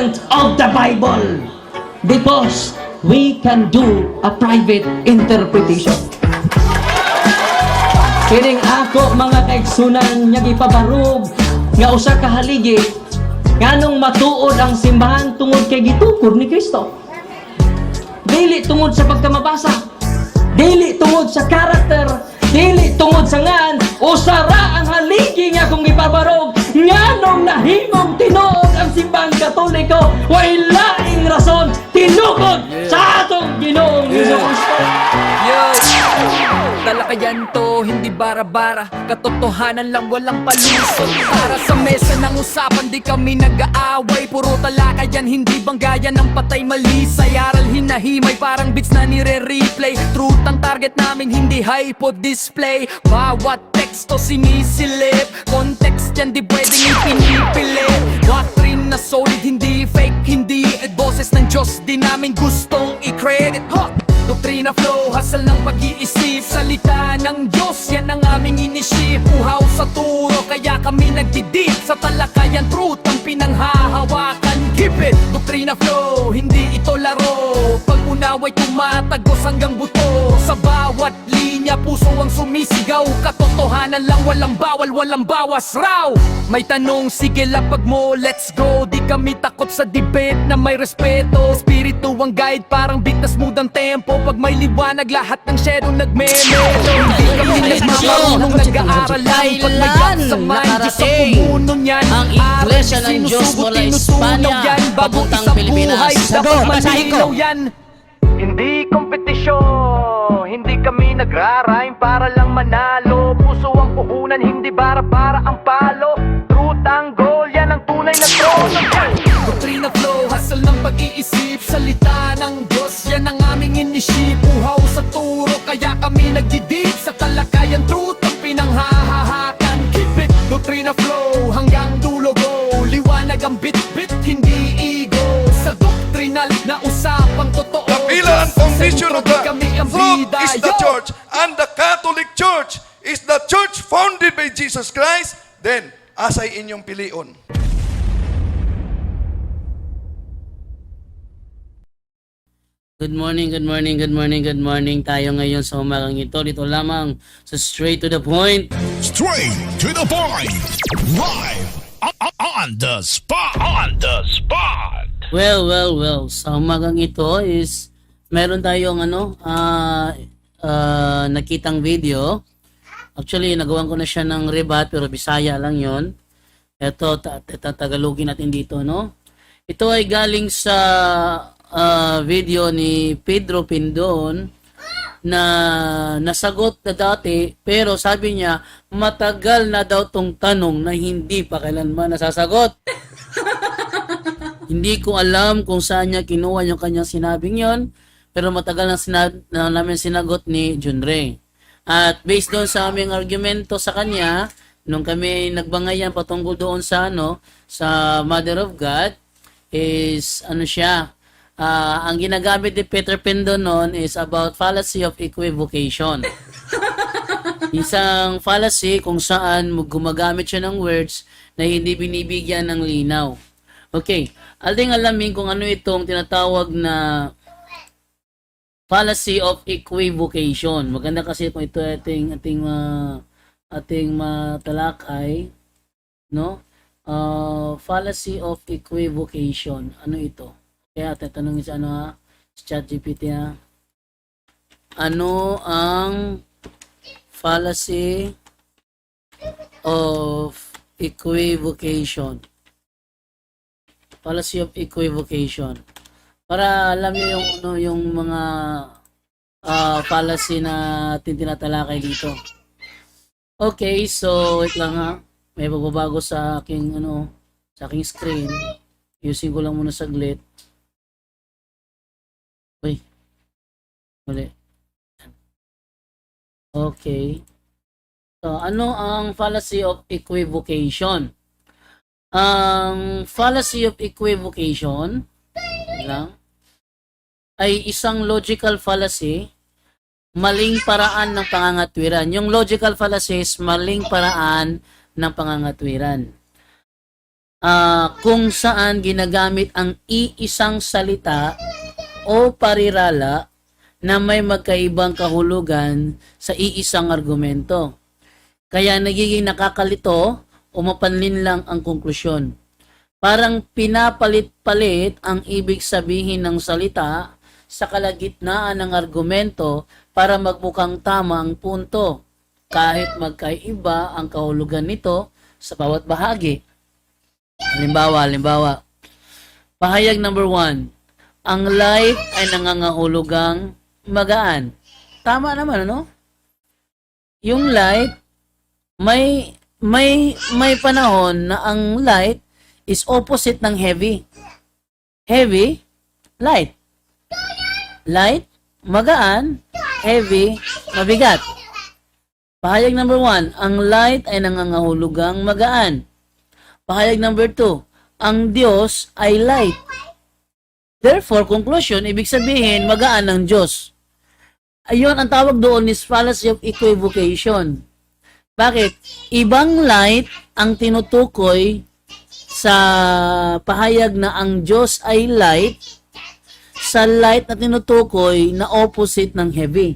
student of the Bible because we can do a private interpretation. Kining ako mga kaigsunan nga gipabarog nga usa ka haligi nganong matuod ang simbahan tungod kay gitukod ni Kristo. Dili tungod sa pagkamabasa, dili tungod sa karakter, dili tungod sa ngan, usara ang haligi nga kung gipabarog nganong nahimong tinuod ang simbahan Katoliko, way laing rason tinukod sa atong Ginoong Hesus. Talakayan to, hindi bara-bara, katotohanan lang walang palusot. Para sa mesa ng usapan, di kami nag-aaway, puro talakayan, hindi banggayan ng patay malisay. Aral hinahimay, parang beats na nire-replay. Truth ang target namin, hindi hypo display. Bawat teksto sinisilip, context yan di pwedeng ipinipilit. Doctrine na solid, hindi fake, hindi boses ng Diyos, di namin gustong i-credit. Doktrina flow, hasal ng pag-iisip, salita ng Diyos, yan ang aming inisip. Uhaw sa turo, kaya kami nagdidip sa talakayan, truth ang pinanghahawakan. Keep it! Doktrina flow, hindi ito laro. Pag-unaway tumatagos hanggang buto. Sa bawat linya, puso ang sumisigaw. Katotohanan lang, walang bawal, walang bawas raw. May tanong, sige lapag mo, let's go. Di kami takot sa debate na may respeto. Espiritu ang guide, parang beat na smooth ang tempo. Pag may liwanag, lahat ng shadow nagmemelo. Hindi kami nagmamarunong nag-aaral lang. Pag may gap sa mind, Diyos ang pumuno niyan. Ang Iglesia ng Diyos mula Espanya, papuntang Pilipinas. Dapat malinaw yan. Hindi kompetisyon, hindi kami nagrarime para lang manalo. Puso ang puhunan, hindi para ang palo. Truth ang goal, yan ang tunay na trono. Doktrina flow, hasal ng pag-iisip, salita ng Diyos, yan ang aming inisip. Uhaw sa turo, kaya kami nagdidip sa talakayan, truth ang pinanghahahakan. Keep it, doktrina flow, hanggang dulo go. Liwanag ang bit-bit, hindi ego. Sa doktrinal na usapang totoo. Kapila ang foundation of the truth is the church, and the Catholic Church is the church founded by Jesus Christ. Then, asay inyong pilion. Good morning, good morning, good morning, good morning. Tayo ngayon sa umagang ito. Dito lamang sa Straight to the Point. Straight to the point. Live on the spot. On the spot. Well. Sa umagang ito is meron tayong nakitang video. Actually, nagawan ko na siya ng rebat pero Bisaya lang yon. Ito, Tagalogin natin dito, no? Ito ay galing sa video ni Pedro Pindon na nasagot na dati, pero sabi niya matagal na daw tong tanong na hindi pa kailanman nasasagot. Hindi ko alam kung saan niya kinuha yung kanyang sinabing yon, pero matagal na namin sinagot ni John Ray. At based doon sa aming argumento sa kanya, nung kami nagbangayan patungkol doon sa sa Mother of God, is ang ginagamit ni Peter Pindon noon is about fallacy of equivocation. Isang fallacy kung saan gumagamit siya ng words na hindi binibigyan ng linaw. Okay, ating alamin kung ano itong tinatawag na fallacy of equivocation. Maganda kasi kung ito ating matalakay, no? Fallacy of equivocation. Ano ito? Kaya tatanungin sa sa ChatGPT ano ang fallacy of equivocation? Fallacy of equivocation. Para alam niyo yung mga fallacy na tinatalakay dito. Okay, so wait lang may pagbabago sa aking sa aking screen. Using ko lang muna saglit. Uy. Mali. Okay. So, ano ang fallacy of equivocation? Ang fallacy of equivocation ay isang logical fallacy, maling paraan ng pangangatwiran. Yung logical fallacy is maling paraan ng pangangatwiran. kung saan ginagamit ang iisang salita o parirala na may magkaibang kahulugan sa iisang argumento. Kaya nagiging nakakalito o mapanlin lang ang konklusyon. Parang pinapalit-palit ang ibig sabihin ng salita sa kalagitnaan ng argumento para magmukhang tama ang punto, kahit magkaiba ang kahulugan nito sa bawat bahagi. Halimbawa, pahayag number 1, ang light ay nangangahulugang magaan. Tama naman, ano? Yung light, may panahon na ang light is opposite ng heavy. Heavy, light. Light, magaan. Heavy, mabigat. Pahayag number 1, ang light ay nangangahulugang magaan. Pahayag number 2, ang Diyos ay light. Therefore, conclusion, ibig sabihin, magaan ang Diyos. Ayun, ang tawag doon is fallacy of equivocation. Bakit? Ibang light ang tinutukoy sa pahayag na ang Diyos ay light, sa light na tinutukoy na opposite ng heavy.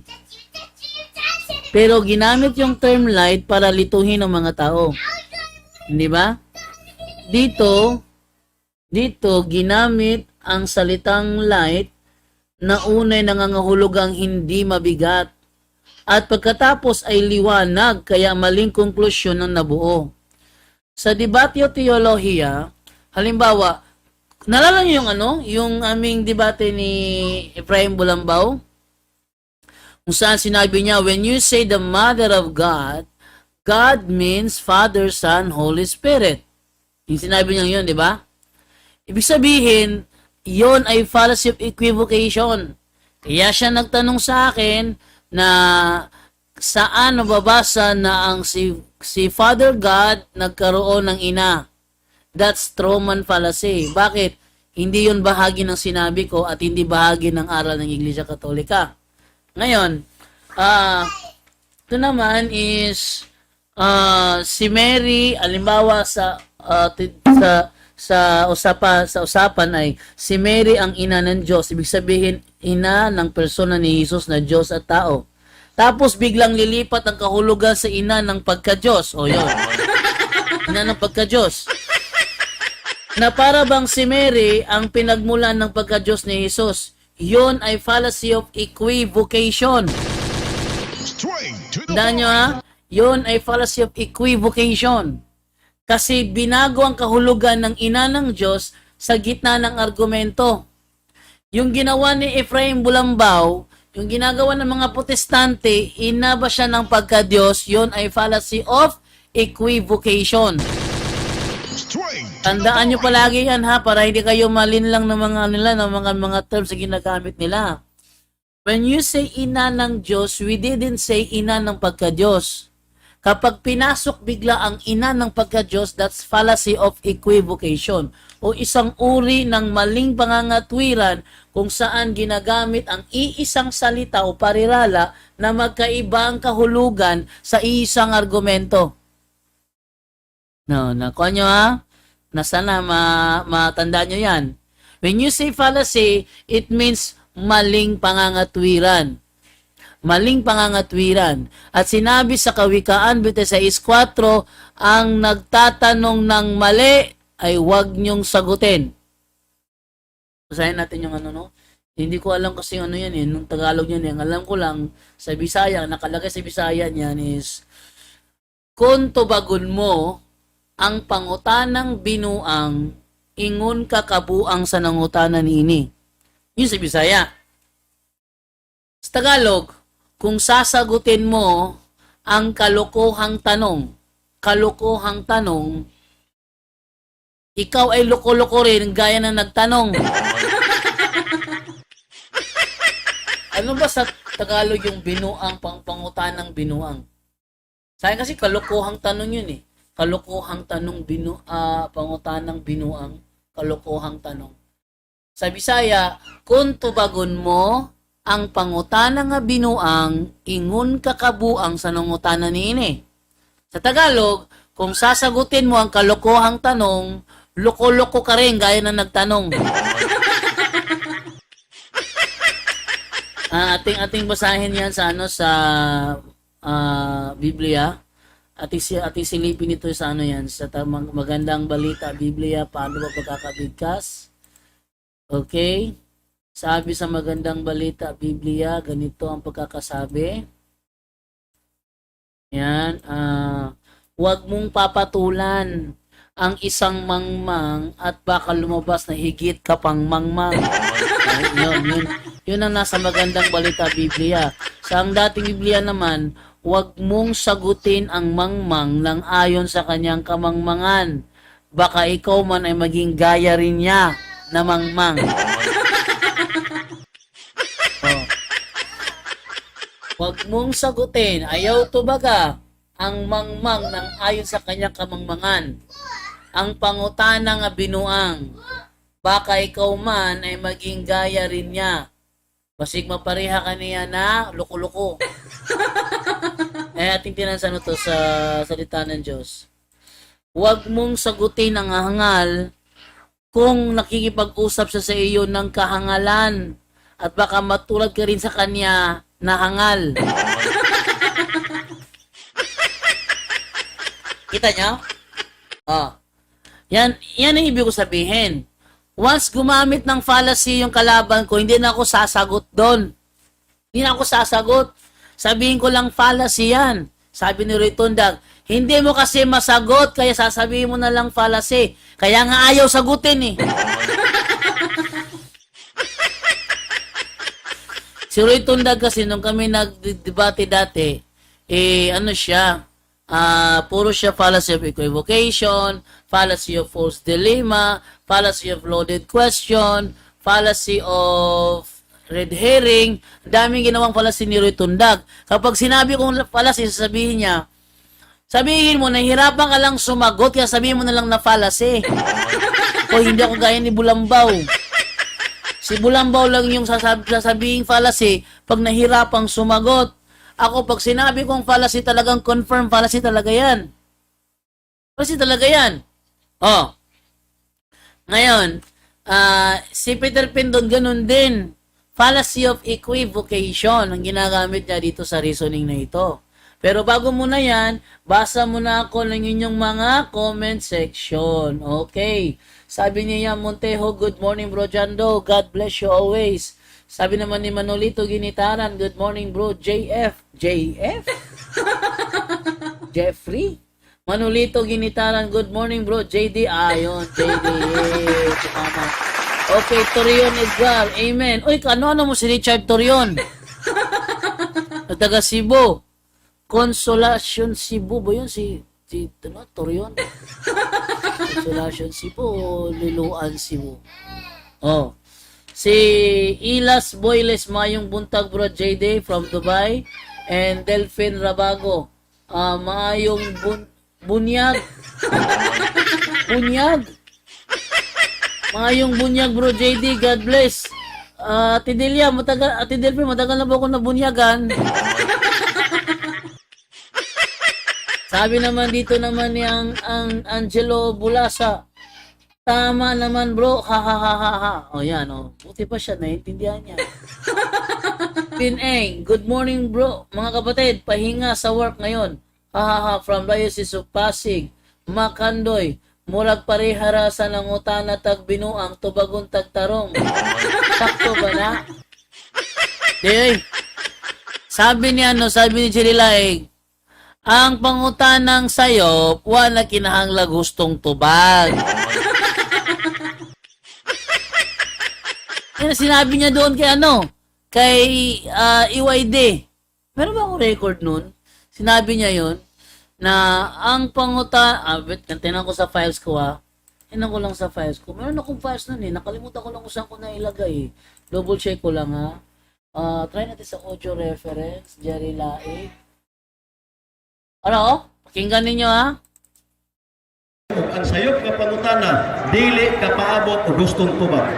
Pero ginamit yung term light para lituhin ng mga tao. Hindi ba? Dito, ginamit ang salitang light na unay nangangahulugang hindi mabigat. At pagkatapos ay liwanag, kaya maling konklusyon ang nabuo. Sa debatyo teolohiya, halimbawa, nalala niyo yung aming debate ni Efraim Bulambaw? Kung saan sinabi niya, when you say the Mother of God, God means Father, Son, Holy Spirit. Yung sinabi niya yun, di ba? Ibig sabihin, yon ay fallacy of equivocation. Kaya siya nagtanong sa akin na saan nababasa na ang si Father God nagkaroon ng ina. That's Stroman fallacy. Bakit? Hindi yon bahagi ng sinabi ko at hindi bahagi ng aral ng Iglesia Katolika. Ngayon, ito naman is si Mary, alimbawa sa usapan ay si Mary ang ina ng Diyos. Ibig sabihin, ina ng persona ni Jesus na Diyos at tao. Tapos biglang lilipat ang kahulugan sa ina ng pagka-Diyos. O yun. Ina ng pagka-Diyos. Na para bang si Mary ang pinagmulan ng pagka-Diyos ni Jesus. Yun ay fallacy of equivocation. Straight to the Tandaan nyo ha? Yun ay fallacy of equivocation. Kasi binago ang kahulugan ng ina ng Diyos sa gitna ng argumento. Yung ginawa ni Efraim Bulambaw, yung ginagawa ng mga protestante, ina ba siya ng pagka-Diyos, yun ay fallacy of equivocation. straight. Tandaan nyo palagi yan ha, para hindi kayo malinlang ng mga terms na ginagamit nila. When you say ina ng Diyos, we didn't say ina ng pagka-Diyos. Kapag pinasok bigla ang ina ng pagka-Diyos, that's fallacy of equivocation o isang uri ng maling pangangatwiran kung saan ginagamit ang iisang salita o parirala na magkaiba ang kahulugan sa iisang argumento. No, nakuha nyo ha? Sana matandaan nyo yan. When you say fallacy, it means maling pangangatwiran. Maling pangangatwiran. At sinabi sa Kawikaan 26:4, ang nagtatanong ng mali ay huwag niyong sagutin. Basahin natin yung Hindi ko alam kasi yan eh. Nung Tagalog yan eh. Alam ko lang sa Bisaya, nakalagay sa Bisaya niyan is, kung tubagon mo ang pangutanang binuang, ingon ka kabuang sa nangutanan niini. Yun sa Bisaya. Sa Tagalog, kung sasagutin mo ang kalokohang tanong, ikaw ay loko-loko rin gaya na nagtanong. Ano ba sa Tagalog yung binuang, pangutanang binuang? Sa akin kasi kalokohang tanong yun eh. Kalokohang tanong, pangutanang binuang, kalokohang tanong. Sa Bisaya, kung tubagon mo ang pangutana nga binuang, ingon kakabuang sa nangutana niini. Sa Tagalog, kung sasagutin mo ang kalokohang tanong, loko-loko ka rin, gaya na nagtanong. Ating basahin yan sa Biblia. Ating silipin ito sa sa magandang balita, Biblia, paano ba pagkakabigkas? Okay? Sabi sa magandang balita, Biblia, ganito ang pagkakasabi. Yan, huwag mong papatulan ang isang mangmang at baka lumabas na higit ka pang mangmang. Yun ang nasa magandang balita, Biblia. Sa ang dating Biblia naman, huwag mong sagutin ang mangmang ng ayon sa kanyang kamangmangan. Baka ikaw man ay maging gaya rin niya na mangmang. Huwag mong sagutin, ayaw to baga, ang mangmang ng ayon sa kanyang kamangmangan. Ang pangutana nga binuang, baka ikaw man ay maging gaya rin niya. Basig mapareha ka niya na loko-loko. Ating tinansan ito sa salita ng Diyos. Huwag mong sagutin ang hangal kung nakikipag-usap siya sa iyo ng kahangalan at baka matulad ka rin sa kanya na hangal. Kita niyo? Yan ang ibig ko sabihin. Once gumamit ng fallacy yung kalaban ko, hindi na ako sasagot doon. Hindi na ako sasagot. Sabihin ko lang fallacy yan. Sabi ni Roy Tundag, hindi mo kasi masagot, kaya sasabihin mo na lang fallacy. Kaya nga ayaw sagutin eh. Si Roy Tundag kasi nung kami nagdebate dati, puro siya fallacy of equivocation, fallacy of false dilemma, fallacy of loaded question, fallacy of red herring. Daming ginawang fallacy ni Roy Tundag. Kapag sinabi kong fallacy, sabihin mo, nahihirapan ka lang sumagot, kaya sabihin mo na lang na fallacy. O hindi ako gaya ni Bulambaw. Si Bulambaw lang yung sasabihin fallacy pag nahirapang sumagot. Ako, pag sinabi kong fallacy, talagang confirm fallacy talaga yan. Fallacy talaga yan. Ngayon, si Peter Pindon, ganun din. Fallacy of equivocation ang ginagamit niya dito sa reasoning na ito. Pero bago muna yan, basa muna ako ng inyong mga comment section. Okay. Sabi niya Montejo, good morning bro Jando. God bless you always. Sabi naman ni Manolito Ginitaran, good morning bro JF. JF? Jeffrey? Manolito Ginitaran, good morning bro JD. Ayon, JD. Okay, Torion Edgar. Amen. Uy, ano mo si Richard Torion? Taga Cebu. Consolacion Cebu ba yun? Torion? Consolacion Cebu o Liluan Cebu? Si Ilas Boyles Mayong Buntag bro JD from Dubai and Delphine Rabago. Mayong bunyag. Mayong bunyag bro JD, God bless. Ate Delia, Ate Delphine, matagal na ba ako nabunyagan? Sabi naman dito naman ang Angelo Bulasa. Tama naman bro, ha ha ha ha ha. Yan buti pa siya, naiintindihan niya. Pineng, good morning bro. Mga kapatid, pahinga sa work ngayon. Ha ha ha, from Diocese of Pasig. Makandoy, murag parehara sa nangutana tag binuang tubagon tag tarong. Sakto ba na? Sabi ni Jerry Laig, ang pangutanang sayop, wala kinahangla gustong tubag. Yan sinabi niya doon kay EYD. Meron ba akong record nun? Sinabi niya yon na ang tinan ko sa files ko Tinan ko lang sa files ko. Meron akong files nun nakalimutan ko lang kung saan ko nailagay Double check ko lang try natin sa audio reference, Jerry Laig. Pakinggan ninyo Ang sayop nga pangutana, dili ka paabot o gustong tubag.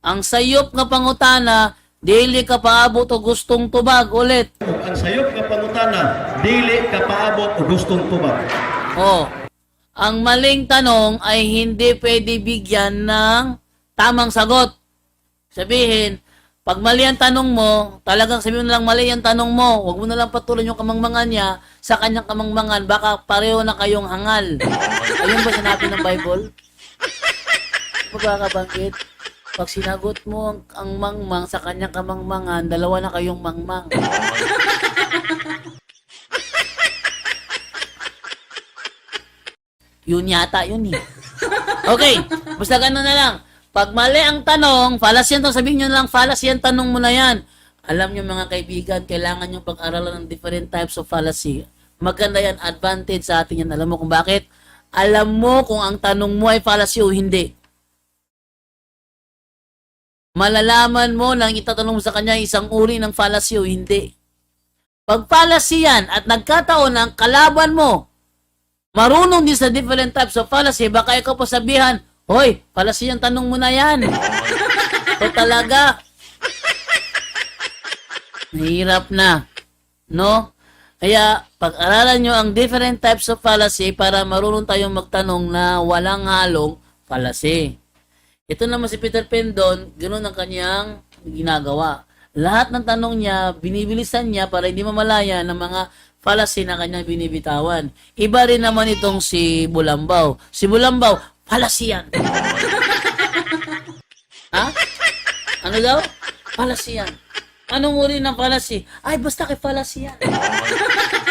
Ang sayop nga pangutana, dili ka paabot o gustong tubag. Ulit. Ang sayop nga pangutana, dili ka paabot o gustong tubag. ang maling tanong ay hindi pwede bigyan ng tamang sagot. Sabihin, pag mali ang tanong mo, talagang sabihin mo na lang mali ang tanong mo. Huwag mo na lang patuloy yung kamangmangan niya sa kanyang kamangmangan. Baka pareho na kayong hangal. Ayun ba sinabi ng Bible? Magkakabanggit. Pag sinagot mo ang mangmang sa kanyang kamangmangan, dalawa na kayong mangmang. Yun yata yun eh. Okay, basta ganun na lang. Pag mali ang tanong, fallacy yan to, sabihin nyo na lang, fallacy ang tanong mo na yan. Alam nyo mga kaibigan, kailangan nyo pag-aralan ng different types of fallacy. Maganda yan, advantage sa atin yan. Alam mo kung bakit? Alam mo kung ang tanong mo ay fallacy o hindi. Malalaman mo nang itatanong mo sa kanya isang uri ng fallacy o hindi. Pag fallacy yan at nagkataon ang kalaban mo, marunong din sa different types of fallacy, baka ikaw pa sabihan, hoy, fallacy yung tanong mo na yan. So talaga, mahirap na. No? Kaya, pag-aralan nyo ang different types of fallacy para marunong tayong magtanong na walang halong fallacy. Ito naman si Peter Pendon, ganoon ang kanyang ginagawa. Lahat ng tanong niya, binibilisan niya para hindi mamalaya ng mga fallacy na kanyang binibitawan. Iba rin naman itong si Bulambaw. Si Bulambaw, fallacy yan. Ha? Ano daw? Fallacy yan. Anong uri ng fallacy? Ay, basta kay fallacy yan.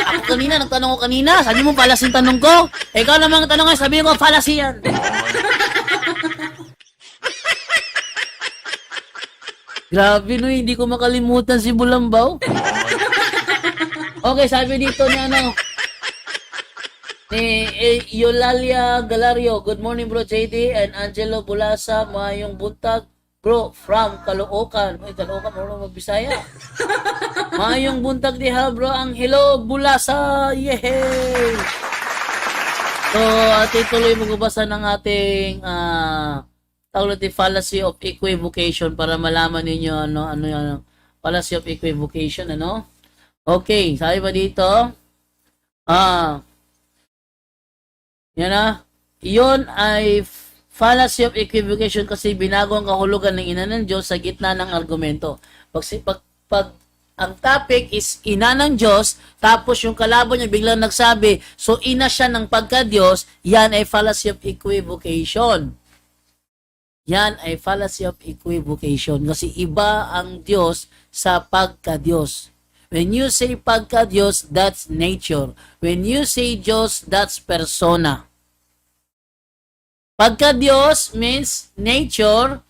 Ako kanina, nagtanong ko kanina, sabi mo fallacy yung tanong ko. Ikaw naman ang tanong ko, sabi ko fallacy yan. Grabe no, hindi ko makalimutan si Bulambaw. Okay, sabi dito ni Eulalia Galario, good morning bro JD and Angelo Bulasa, mayong buntag bro from Caloocan. Ay, Caloocan, marunong magbisaya. Mayong buntag diha bro, ang hello Bulasa, yehey! So, tuloy magbabasa ng ating tawag natin fallacy of equivocation para malaman ninyo ano yung fallacy of equivocation, ano? Okay, sabi ba dito? Yan na. Iyon ay fallacy of equivocation kasi binago ang kahulugan ng ina ng Diyos sa gitna ng argumento. Pag ang topic is ina ng Diyos, tapos yung kalaban niya biglang nagsabi, so ina siya ng pagka-Diyos, yan ay fallacy of equivocation. Yan ay fallacy of equivocation kasi iba ang Diyos sa pagka-Diyos. When you say pagka-Diyos, that's nature. When you say Diyos, that's persona. Pagka-Diyos means nature.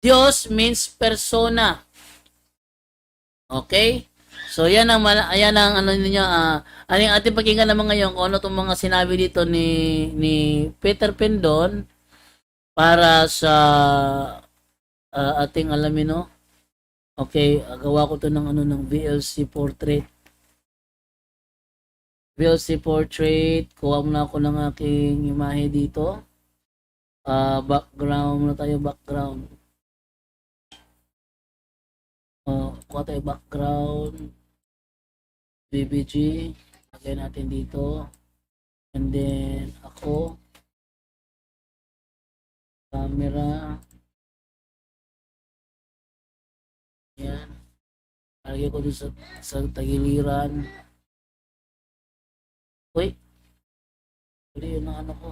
Diyos means persona. Okay? So yan ang ano niyo ano yung ating pakinggan naman ngayon kung ano tong mga sinabi dito ni Peter Pendon para sa ating alamin, no? Okay, gawa ko to ng ng VLC portrait. VLC portrait, kuha muna ako ng aking imahe dito. Background muna tayo, background. Kuha tayo background. BBG. Lagay natin dito. And then, ako. Camera. Yan. Lagay ko dito sa tagiliran. Uy. Hindi yun ang ano ko.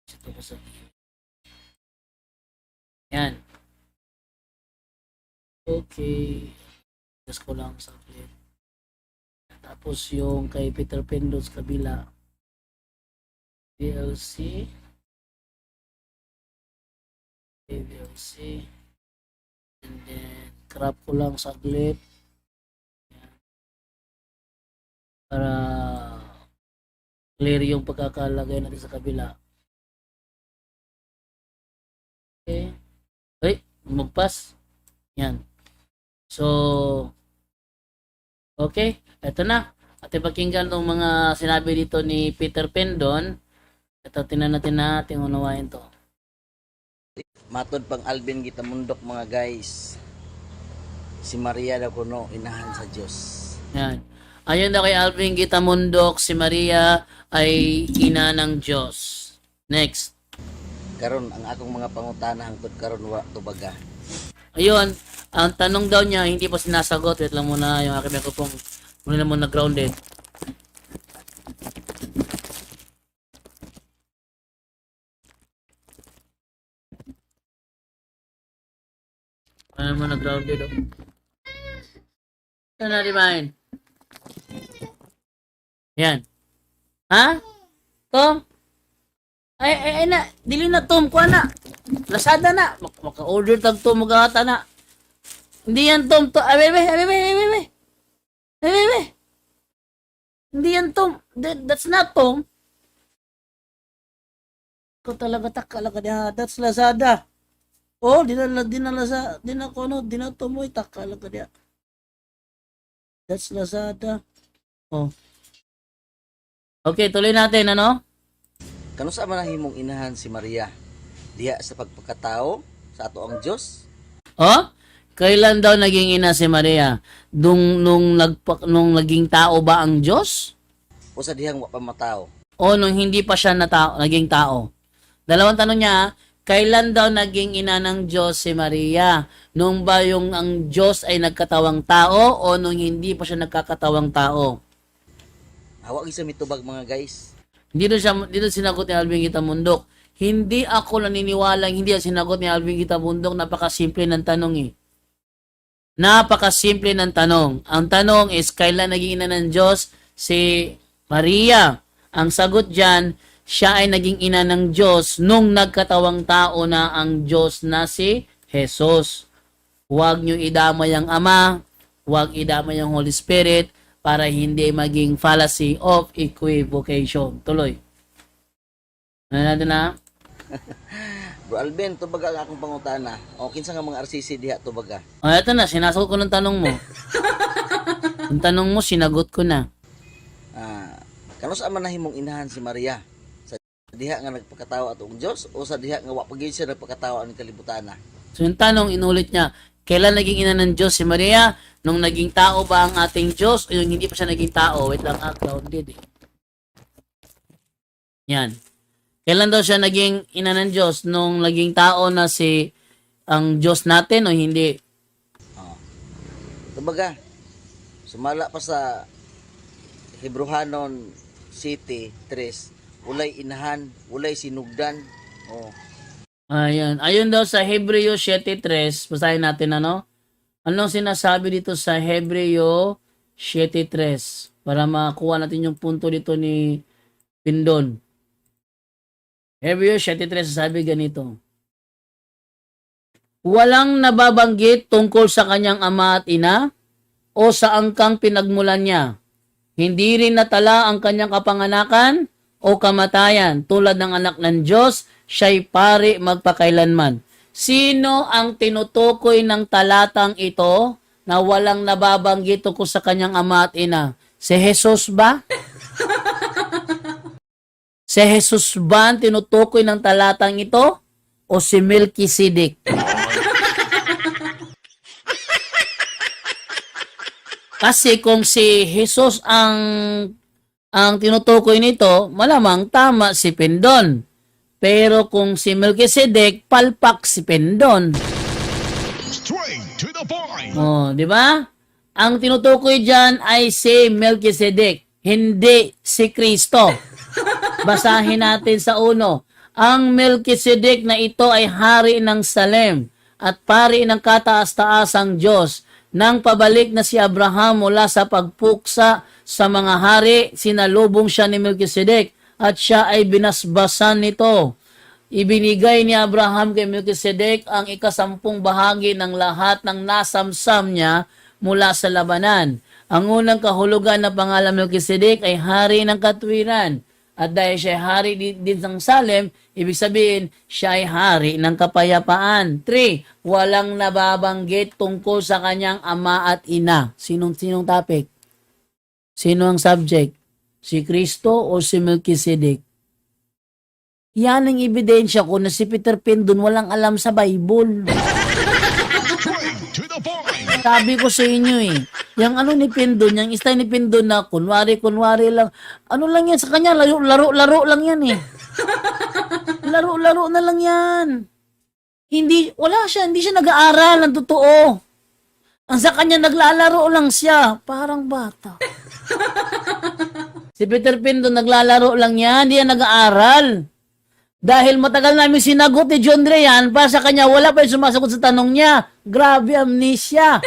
Ito ko sa yan. Okay. Just ko lang sa clip. Tapos yung kay Peter Pendon sa kabila. VLC. VLC. And then, crop ko lang saglit. Yan. Para clear yung pagkakalagay natin sa kabila. Okay. Ay, magpas. Yan. So, okay. Ito na. At ipakinggan itong mga sinabi dito ni Peter Pendon. Ito, tinan natin unawain to. Matod pang Alvin Gitamundok mga guys. si Maria daw kuno inahan sa Dios. Yan. Ayon daw kay Alvin Gitamundok, si Maria ay ina ng Diyos. Next. Karon ang akong mga pangutana hangtod karon wa tubaga. Ayun, ang tanong daw niya, hindi pa sinasagot. Wait lang muna, yung aking microphone. Muna naman na-grounded. Muna naman na-grounded, oh. Ano na, Divine? Yan. Ha? Tom? Ay na, dili na Tom, kuha na. Lazada na. Maka-order tag Tom, magkakata na. Hindi yan Tom, to. Ay, bebe. Hindi yan Tom. That's not Tom. Ko talaga takalaga niya. That's Lazada. Oh, di na Tom, oy, takalaga niya. That's Lazada. Oh. Okay, tuloy natin, ano? Kano sa man himong inahan si Maria? Diha sa pagpakatao sa ato ang Dios? Oh? Kailan daw naging ina si Maria? Nung naging tao ba ang Diyos? O sa dihang wa pa matao? O nung hindi pa siya naging tao? Dalawang tanong niya, kailan daw naging ina ng Diyos si Maria? Nung ba yung ang Diyos ay nagkatawang tao o nung hindi pa siya nagkakatawang tao? Hawag isa mitubag mga guys. Dito sinagot ni Alvin Gitamundok. Hindi ako naniniwala, hindi ang sinagot ni Alvin Gitamundok. Napakasimple ng tanong eh. Napakasimple ng tanong. Ang tanong is, kailan naging ina ng Diyos si Maria? Ang sagot dyan, siya ay naging ina ng Diyos nung nagkatawang tao na ang Diyos na si Jesus. Huwag nyo idamay ang Ama, huwag idamay ang Holy Spirit, para hindi maging fallacy of equivocation. Tuloy. Ano natin na? Bro Alvin, tubaga ang akong pangutana. O kinsa nga mga RCC diha tubaga? O, eto na. Sinasagot ko ng tanong mo. Ang tanong mo, sinagot ko na. Kano sa man himong inahan si Maria? Sa diha nga nagpakatao atong Dios o sa diha nga wa pagid siya nagpakatao ang kalibutana? So, yung tanong, inulit niya, kailan naging ina ng Diyos si Maria? Nung naging tao ba ang ating Diyos o yung hindi pa siya naging tao? Wait lang, grounded eh. Yan. Kailan daw siya naging ina ng Diyos? Nung naging tao na si ang Diyos natin o hindi? Tubaga, sumala pa sa Hebrehanon City 3, ulay inahan, ulay sinugdan. Oh. Ayan. Ayun daw sa Hebreo 7.3, basahin natin ano? Anong sinasabi dito sa Hebreo 7.3? Para makuha natin yung punto dito ni Pindon. Hebreo 7.3 sabi ganito. Walang nababanggit tungkol sa kanyang ama at ina o sa angkang pinagmulan niya. Hindi rin natala ang kanyang kapanganakan o kamatayan. Tulad ng anak ng Diyos, siya'y pari magpakailanman. Sino ang tinutukoy ng talatang ito na walang nababanggit tungkol sa kanyang ama at ina? Si Jesus ba? Si Jesus ba ang tinutukoy ng talatang ito? O si Melchizedek? Kasi kung si Jesus ang tinutukoy nito, malamang tama si Pindon. Pero kung si Melchizedek, palpak si Pindon. Straight to the point. Oh, di ba? Ang tinutukoy diyan ay si Melchizedek, hindi si Kristo. Basahin natin sa 1. Ang Melchizedek na ito ay hari ng Salem at pari ng kataas-taasang Diyos. Nang pabalik na si Abraham mula sa pagpuksa sa mga hari, sinalubong siya ni Melchizedek at siya ay binasbasan nito. Ibinigay ni Abraham kay Melchizedek ang 10 bahagi ng lahat ng nasamsam niya mula sa labanan. Ang unang kahulugan na pangalan Melchizedek ay hari ng katwiran. At dahil siya ay hari din ng Salem, ibig sabihin, siya ay hari ng kapayapaan. 3. Walang nababanggit tungkol sa kanyang ama at ina. Sinong topic? Sino ang subject? Si Kristo o si Melchizedek? Yan ang ebidensya ko na si Peter Pindon walang alam sa Bible. Straight to the point. Sabi ko sa inyo eh, yung ano ni Pindon, yung style ni Pindon na kunwari lang, ano lang yan sa kanya, laro lang yan eh. Laro na lang yan. Hindi siya nag-aaral ng totoo. Ang sa kanya, naglalaro lang siya. Parang bata. Si Peter Pindon, naglalaro lang yan, hindi yan nag-aaral. Dahil matagal namin sinagot ni John Ray yan, para sa kanya, wala pa yung sumasagot sa tanong niya. Grabe, amnesia.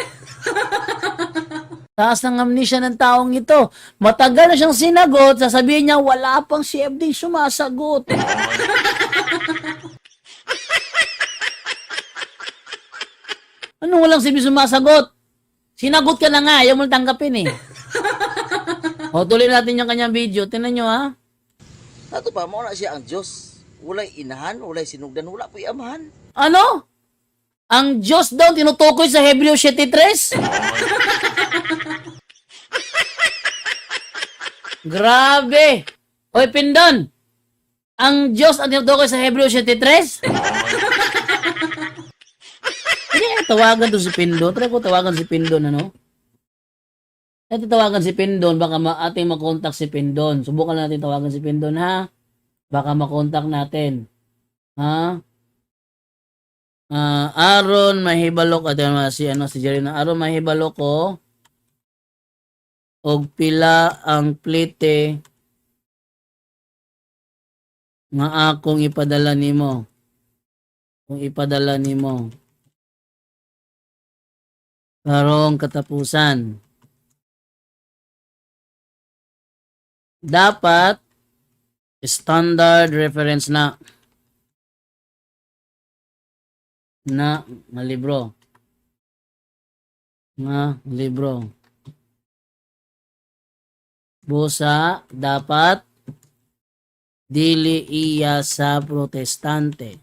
Taas ng amnesia ng taong ito. Matagal na siyang sinagot, sasabihin niya, wala pang si FD sumasagot. Ano walang si sumasagot? Sinagot ka na nga, ayaw mo tanggapin eh. O, tuloy natin yung kanyang video. Tingnan nyo ha. Ato pa, mao na siya ang Diyos. Walay inahan, walay sinugdan, wala po'y amahan. Ano? Ang Diyos daw tinutukoy sa Hebreo 7:3? Grabe! Oy, Pindon! Ang Diyos ang tinutukoy sa Hebreo 7:3? Hindi, tawagan to si Pindon. Try ko tawagan si Pindon, ano? Ito tawagan si Pindon, baka ating makontak si Pindon. Subukan natin tawagan si Pindon, ha? Baka makontak natin. Ha? Aaron Mahibalok, at si Jerry na Aaron Mahibalok ko. Og pila ang plite nga akong ipadala nimo. Kung ipadala nimo. Karong katapusan. Dapat standard reference na libro. Busa dapat dili iya sa protestante.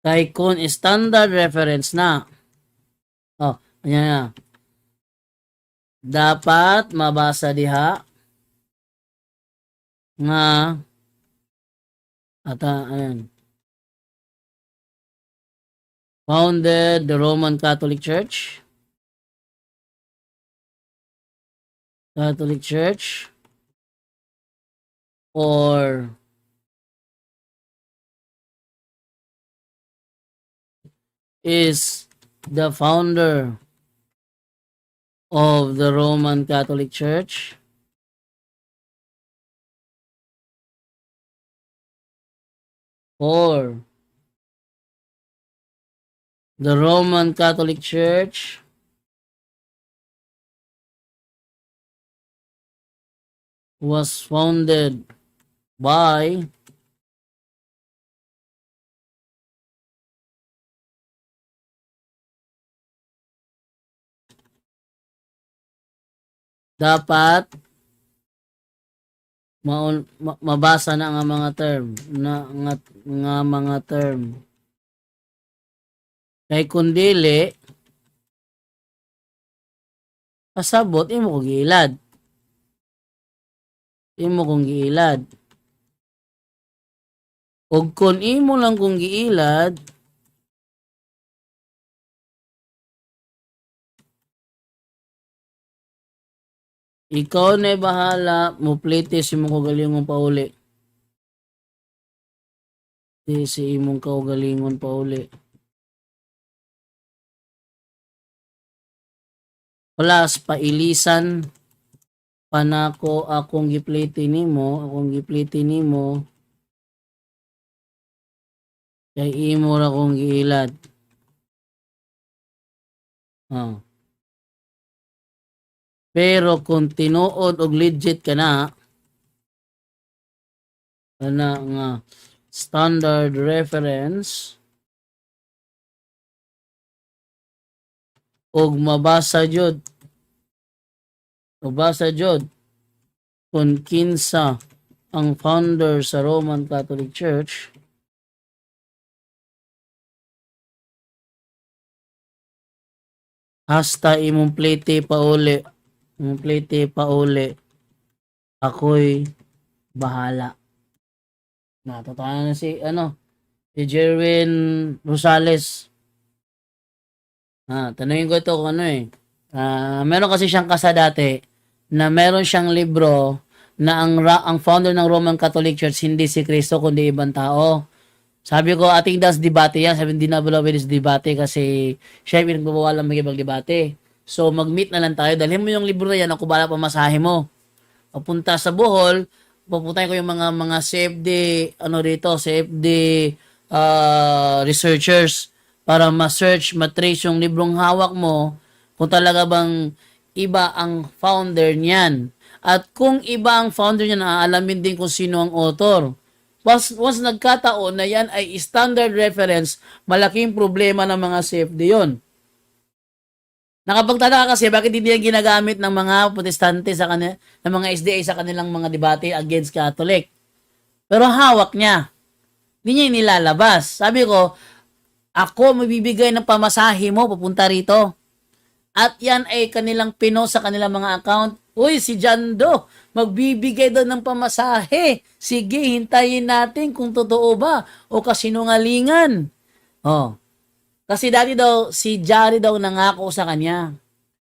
Kay kung standard reference na. Oh, ayan na. Dapat mabasa diha nga ayan. Founded the Roman Catholic Church. Or is the founder of the Roman Catholic Church. Or the Roman Catholic Church was founded by dapat mabasa na nga mga term nga mga term kay kundili pasabot imo kong giilad og kun imo lang kung giilad ikaw na bahala mo plete si mong kaugalingon pauli. Si imong kaugalingon pauli. Plus pailisan panako akong giplete nimo kay imo ra kong giilad. Pero kung tinuod og legit ka na nga standard reference og mabasa jud kung kinsa ang founder sa Roman Catholic Church, hasta imong plete pauli, ako'y bahala. Natatawa na si Jerwin Rosales. Tanungin ko ito kung ano eh. Meron kasi siyang kasa dati na meron siyang libro na ang founder ng Roman Catholic Church hindi si Kristo kundi ibang tao. Sabi ko, ating das debate yan. Sabi, hindi na bulawin is debate kasi siya yung pinagbabawalan mag-ibang debate. So, mag-meet na lang tayo. Dalhin mo yung libro na yan, ako bala pamasahe mo. Papunta sa Bohol, pupuntahin ko yung mga CFD, CFD researchers para ma-search, ma-trace yung librong hawak mo kung talaga bang iba ang founder niyan. At kung iba ang founder niyan, aalamin din kung sino ang author. Once nagkataon na yan ay standard reference, malaking problema ng mga CFD yun. Nakapagtataka kasi bakit hindi yan ginagamit ng mga protestante ng mga SDA sa kanilang mga debate against Catholic. Pero hawak niya. Hindi niya inilalabas. Sabi ko, ako mabibigay ng pamasahe mo papunta rito. At yan ay kanilang pinost sa kanilang mga account. Uy, si Jando, magbibigay daw ng pamasahe. Sige, hintayin natin kung totoo ba o kasinungalingan. Kasi dati daw, si Jari daw nangako sa kanya.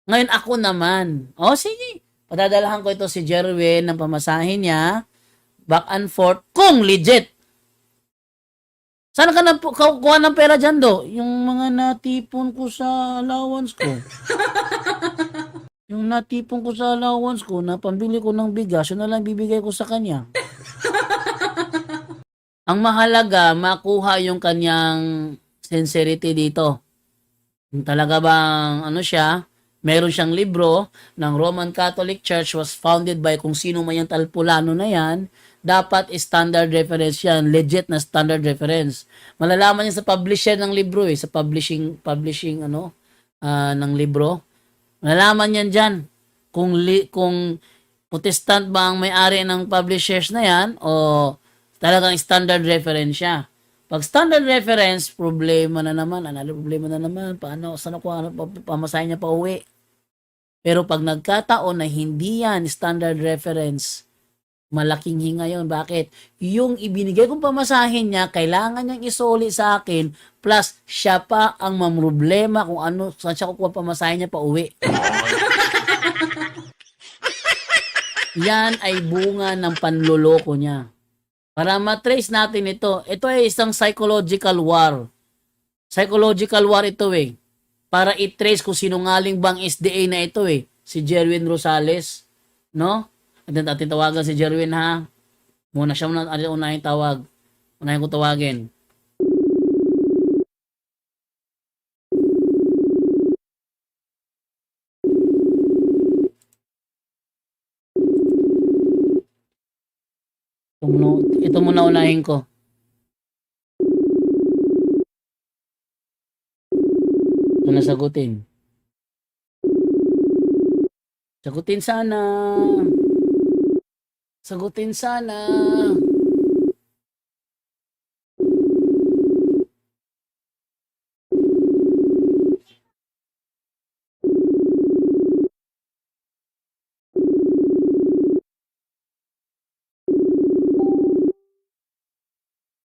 Ngayon ako naman. Sige. Padadalahan ko ito si Jerwin ng pamasahe niya. Back and forth. Kung legit. Saan ka na kuha ng pera dyan do? Yung mga natipon ko sa allowance ko. Yung natipon ko sa allowance ko, na pambili ko ng bigas, yun na lang bibigay ko sa kanya. Ang mahalaga, makuha yung kanyang sincerity dito. Kung talaga bang, meron siyang libro ng Roman Catholic Church was founded by kung sino man yung talpulano na yan, dapat standard reference yan, legit na standard reference. Malalaman niya sa publisher ng libro sa publishing ng libro. Malalaman yan dyan kung protestant ba ang may-ari ng publishers na yan o talagang standard reference siya. Pag standard reference, problema na naman. Paano, saan ako pamasahin niya pa uwi? Pero pag nagkataon na hindi yan standard reference, malaking hinga yun. Bakit? Yung ibinigay kong pamasahin niya, kailangan niyang isoli sa akin, plus siya pa ang mamroblema kung saan siya kukuha pamasahin niya pa uwi. Yan ay bunga ng panloloko niya. Para matrace natin ito ay isang psychological war. Psychological war ito Para i-trace kung sinungaling bang SDA na ito Si Jerwin Rosales. No? Atin tawagan si Jerwin ha. Muna siya unahin tawag. Unahin ko tawagin. Ito muna unahin ko. Ito na sagutin. Sagutin sana. Sagutin sana.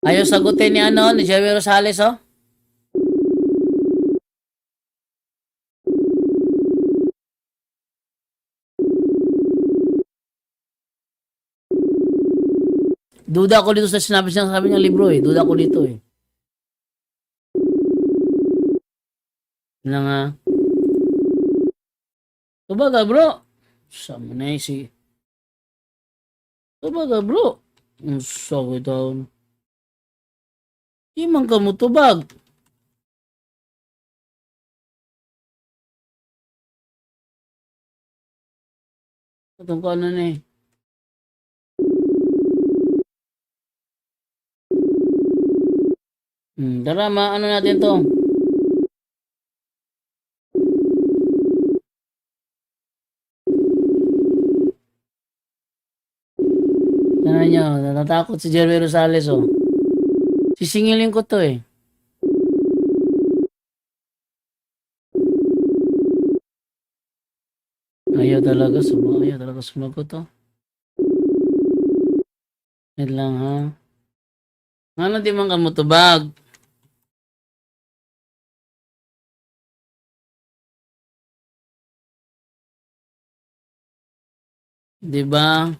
Ayaw sagutin ni Jerry Rosales, Duda ko dito sa sabi niyang libro Duda ko dito Lang nga. Tubaga bro. Sama na Tubaga bro. Ang sakit daw. Di man ka mo tubag. Itong ka Tara, natin to. Tara nyo, natatakot si Jerry Rosales Sisingilin ko to Ayaw talaga sumagot to. Wait lang ha. Ano di man ka mo tubag? 'Di ba?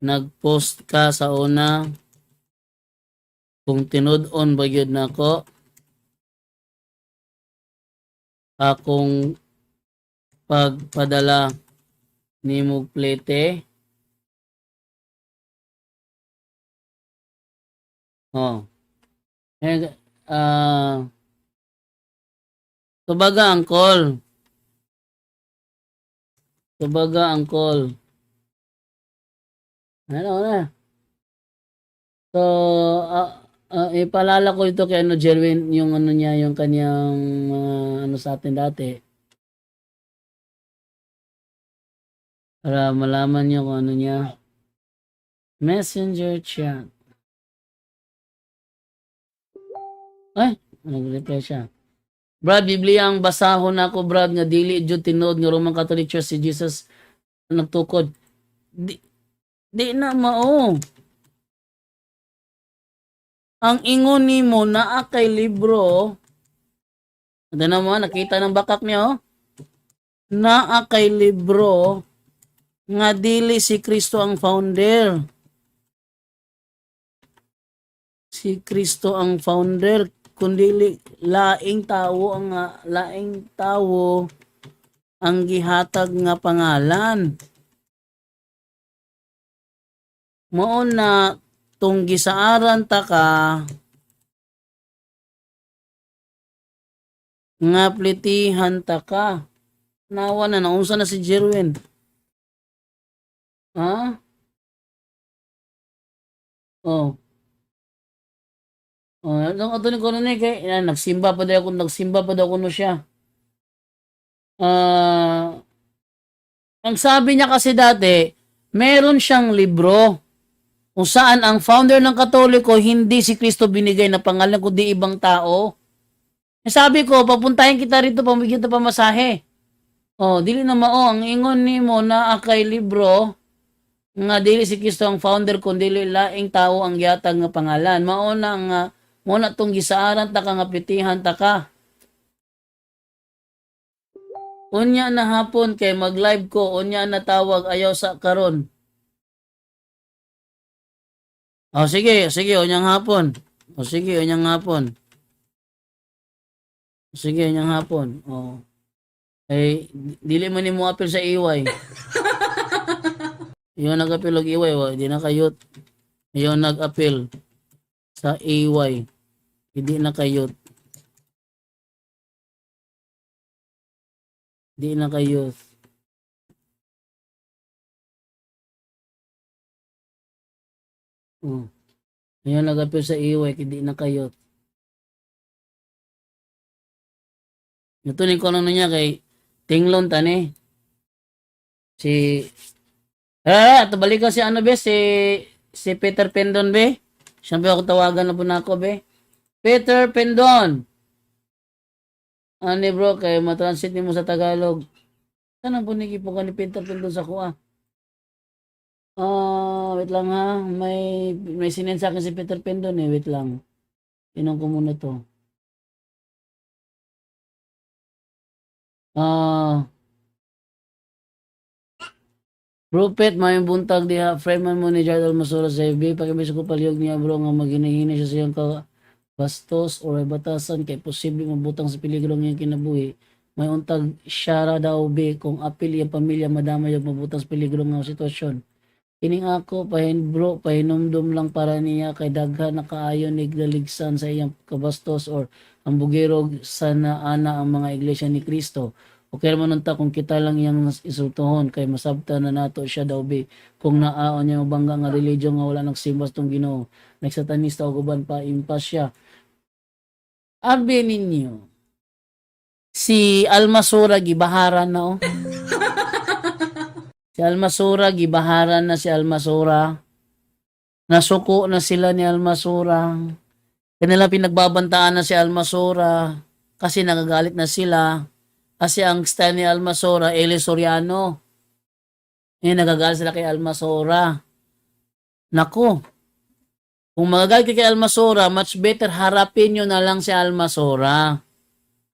Nag-post ka sa una kung tinud-on ba gyud nako akong pagpadala nimo plete. Oh. Eh, Kumbaga, angkol. Ano na? So, ipaalala ko ito kay Jerwin, yung ano niya, yung kanyang ano sa atin dati. Para malaman niyo kung ano niya. Messenger chat. Ay, nag-reply siya. Brad, Biblia ang basahon nako, Brad, nga dili jud tinuod nga Roman Catholic Church si Jesus nagtukod. Di na mao. Ang ingon nimo naa kay libro. Ano na mo, nakita ng bakak niya, oh. Naa kay libro nga dili si Kristo ang founder. Si Kristo ang founder, kundi laing tawo ang gihatag nga pangalan. Mao na tung gisaaran ta ka nga plitihan ta ka. Nawa na naunsa na si Jerwin. Ha? Oh. Oh, nung ato ni kono ni kay nagsimba pa daw ko no siya. Ang sabi niya kasi dati, meron siyang libro kung saan ang founder ng Katoliko hindi si Kristo binigay na pangalan kundi ibang tao. Eh, sabi ko, papuntahin kita rito pamigyan ta pamasahe. Oh, dili na mao ang ingon nimo na akay libro nga dili si Kristo ang founder kundi laing tao ang gihatag nga pangalan. Mao na nga muna tong gisaaran ta ka nga pitihan ta ka. Unya na hapon kay mag-live ko, unya na tawag ayaw sa karon. Oh sige, unyang hapon. Sige, unyang hapon. Oh. Eh dili man nimo apil sa iway. Yung nag-apil og iway, di na kayot. Yung nag-apil sa iway. Hindi na kayot. Di na kayot. Ngayon nag-appeal sa iway, hindi na kayot. Natunin ko lang na niya kay Tinglon tani. Balik ko si ano be, si Peter Pendon be. Siyempre ako tawagan na po na ako be. Peter Pendon. Ani bro, kay matransit ni mo sa Tagalog. Saan ang puniki po ka ni Peter Pendon sa kuha? Wait lang ha. May sinend sa akin si Peter Pendon eh. Wait lang. Tinong ko muna to. Prophet, may buntag diha. Freeman mo ni Jared Almasura sa FB. Pakibis ko paliyog niya bro nga maginahina siya sa iyang bastos o batasan kay posible mabutang sa peligro ng kinabuhi. May untag syara daw be kung apil yung pamilya madamay yung mabutang sa peligro ng sitwasyon. Kining ako pahinumdum lang para niya kay daghan na kaayon nigdaligsan sa iyang kabastos or ang bugirog sa naana ang mga iglesia ni Kristo. Okay naman unta kung kita lang iyang isultuhon kay masabta na nato siya daw be kung naaon niya mabangga nga religion nga wala nagsimbas tong Ginoo. Nagsatanista o guban pa impas siya. Abi ninyo si Almasura gibaharan na oh. Si Almasura, gibaharan na si Almasura. Nasuko na sila ni Almasura. Kanila pinagbabantaan na si Almasura kasi nagagalit na sila. Kasi ang style ni Almasura, Eli Soriano. Nagagalit sila kay Almasura. Naku, kung magagalit kay Almasura, much better harapin nyo na lang si Almasura.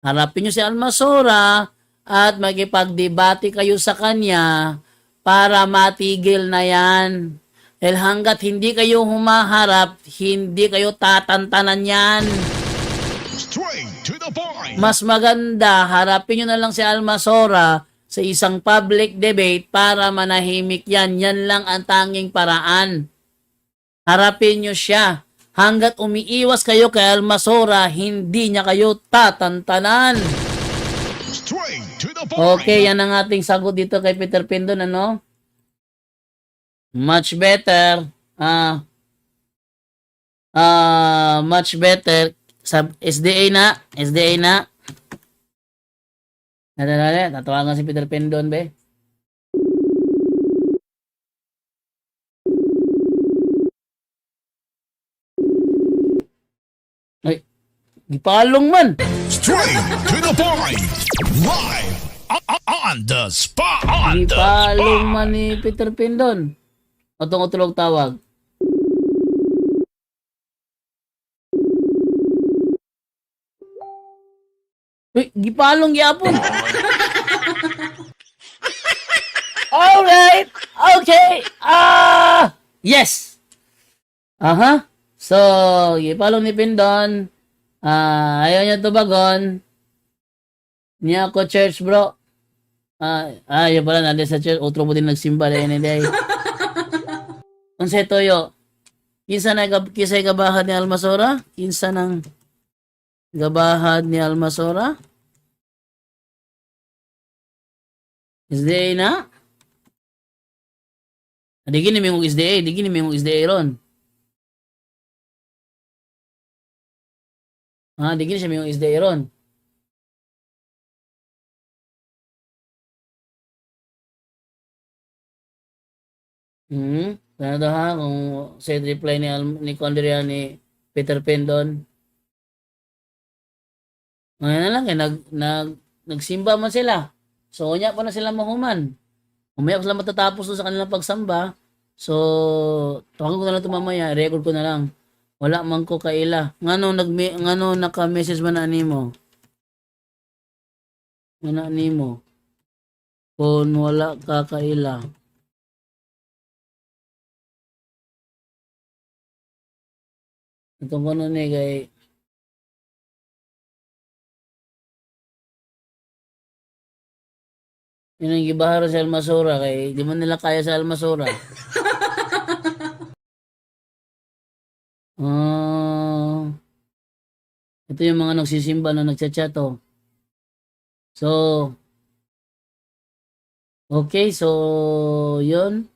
Harapin nyo si Almasura at magipagdebate kayo sa kanya para matigil na yan. Dahil hanggat hindi kayo humaharap, hindi kayo tatantanan yan. Straight to the point. Mas maganda, harapin nyo na lang si Almasora sa isang public debate para manahimik yan. Yan lang ang tanging paraan. Harapin nyo siya. Hanggat umiiwas kayo kay Almasora, hindi niya kayo tatantanan. Straight to the point. Okay, yan ang ating sagot dito kay Peter Pindon, ano? Much better. Much better. Sa SDA na. SDA na. Dali, tatawagan si Peter Pindon, be. Ay, gipalong man. Straight to the point. Live on the spot. On the Gipalong spot. man ni Peter Pindon. O tulog tawag. Uy, gipalong yapon. Alright. Okay. Yes. Aha. So, gipalong ni Pindon. Ayaw niya tubagon. Niya ako church, bro. Yun pala, natin sa church. Otro mo din nagsimba. Dahil hindi. Unsay toyo? Kisay gabahan ni Almasora? Kinsa ng gabahan ni Almasora? SDA na? Digin ni mong SDA. Digin ni mong SDA ron. Digin siya mong SDA ron. Ano daw ha? Kung sa reply ni Condria ni Peter Pindon. Ngayon na lang, nagsimba man sila. So, unya pa na sila mahuman. Umaya ko sila matatapos sa kanilang pagsamba. So, tawagan ko na lang ito mamaya. Record ko na lang. Wala man ko kaila. Ngano naka-message man na nimo? Mana nimo? Kung wala ka kaila. Itong kono ni kay yun ang gibahara sa Almasora kay di man nila kaya sa Almasora. Ito yung mga nagsisimba na nagchat-chato. So, okay, so yun.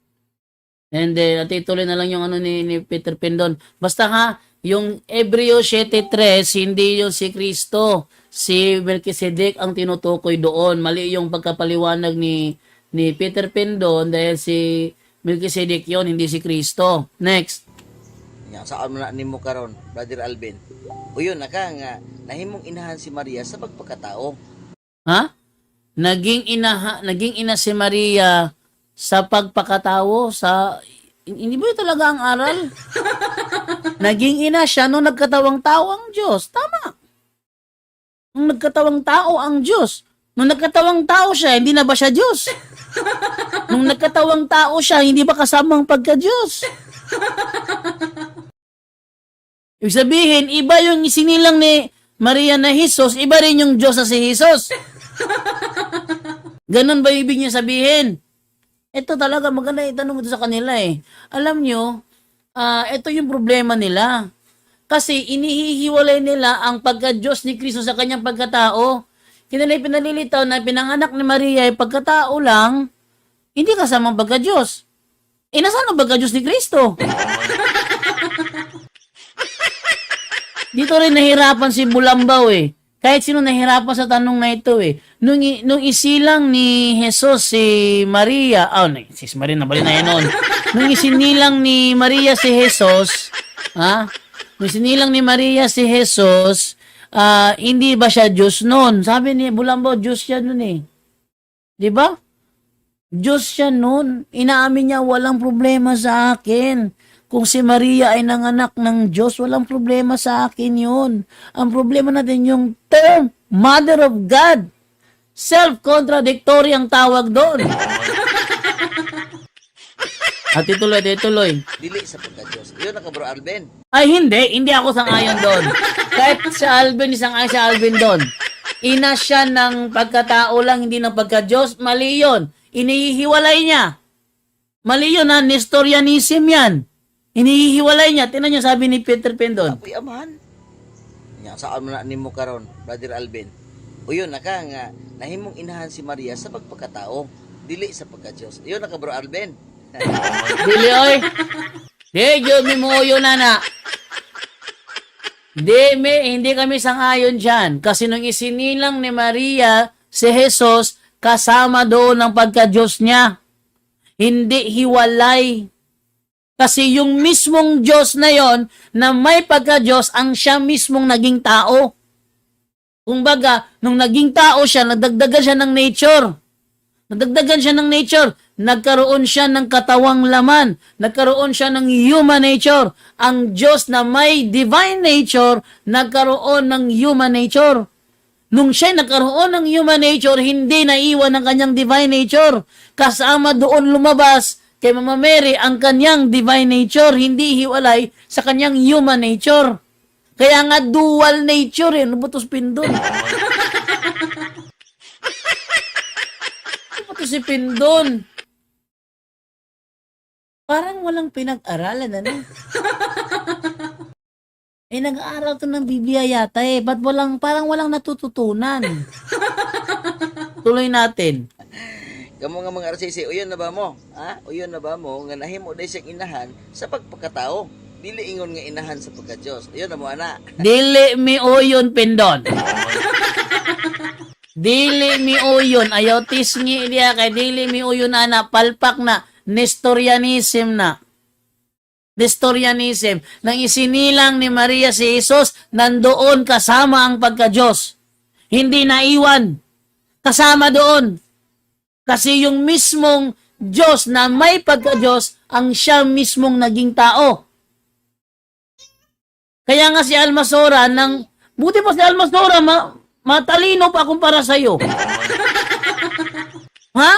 And then, ituloy na lang yung ano ni Peter Pindon. Basta ha, yung Hebreo 7.3, hindi yung si Kristo. Si Melchizedek ang tinutukoy doon. Mali yung pagkapaliwanag ni Peter Pindon dahil si Melchizedek yon, hindi si Kristo. Next. Nya saan mo na nimo karon, Brother Alvin? Uyon naka nga nahimong inahan si Maria sa pagpakatao. Ha? Naging ina si Maria sa pagpakatao sa hindi ba yun talaga ang aral? Naging ina siya nung nagkatawang tao ang Diyos. Tama. Nung nagkatawang tao ang Diyos. Nung nagkatawang tao siya, hindi na ba siya Diyos? Nung nagkatawang tao siya, hindi ba kasama ang pagka-Diyos? Ibig sabihin, iba yung isinilang ni Maria na Jesus, iba rin yung Diyos na si Jesus. Ganon ba ibig niya sabihin? Ito talaga, maganda itanong ito sa kanila eh. Alam nyo, ito yung problema nila. Kasi inihihiwalay nila ang pagka-Diyos ni Kristo sa kanyang pagkatao. Kinalay pinalilitaw na pinanganak ni Maria ay pagkatao lang, hindi kasama ang pagka-Diyos. Nasaan ang pagka-Diyos ni Kristo? Dito rin nahirapan si Bulambaw eh. Kahit sino nahirapan sa tanong na ito eh. Nung isilang ni Jesus si Maria, si Maria nabali na yun. Nung isinilang ni Maria si Jesus, nung isinilang ni Maria si Jesus, hindi ba siya Diyos noon? Sabi ni Bulambaw, Diyos siya noon eh. Di ba? Diyos siya noon. Inaamin niya, walang problema sa akin. Kung si Maria ay nanganak ng Diyos, walang problema sa akin yun. Ang problema natin yung term, Mother of God. Self-contradictory ang tawag doon. At ituloy. dili sa pagka-Diyos. Iyon na ka, Bro Alvin. Ay, hindi ako sang-ayon doon. Kahit sa Alvin, isang-ayon sa Alvin doon. Ina siya ng pagkatao lang, hindi ng pagka-Diyos. Mali yun. Inihiwalay niya. Mali yun ha, Nestorianism yan. Inihiwalay niya. Tingnan niyo sabi ni Peter Pan doon. Apoy amahan. Nya, saan mo na nimo karon, Brother Alvin? Uyon na ka nga, nahimong inahan si Maria sa pagpakatao, dili sa pagka-Diyos. Iyon na ka, Bro Alvin. Dili, oy. Di, yun, mo yun, nana. Hindi kami sang-ayon dyan. Kasi nung isinilang ni Maria si Jesus, kasama doon ang pagka-Diyos niya. Hindi hiwalay. Kasi yung mismong Diyos na yon na may pagka-Diyos, ang siya mismong naging tao. Kumbaga, nung naging tao siya, nadagdagan siya ng nature. Nagkaroon siya ng katawang laman. Nagkaroon siya ng human nature. Ang Diyos na may divine nature, nagkaroon ng human nature. Nung siya nagkaroon ng human nature, hindi naiwan ang kanyang divine nature. Kasama doon lumabas kay Mama Mary ang kanyang divine nature, hindi hiwalay sa kanyang human nature. Kaya nga dual nature eh. Ano ba ito Pindon? Ano ba ito si Pindon? Parang walang pinag-aralan, ano? Nag-aaral to ng Biblia yata eh. Ba't parang walang natututunan? Tuloy natin. Kamu nga mga RCC, uyon na ba mo? Ha? Uyon na ba mo nga nahimo day siyang inahan sa pagpakatao? Dili ingon nga inahan sa pagka-Diyos. Uyon na mo, ana. Dili mi oyon Pindon. Dili mi oyon. Ayaw tisngi dia kay dili mi oyon ana. Palpak na. Nestorianism na. Nestorianism. Nang isinilang ni Maria si Jesus, nandoon kasama ang pagka-Diyos. Hindi naiwan. Kasama doon. Kasi yung mismong Diyos na may pagka-Diyos, ang siya mismong naging tao. Kaya nga si Almasora, buti pa si Almasora, matalino pa kumpara sa'yo. Ha?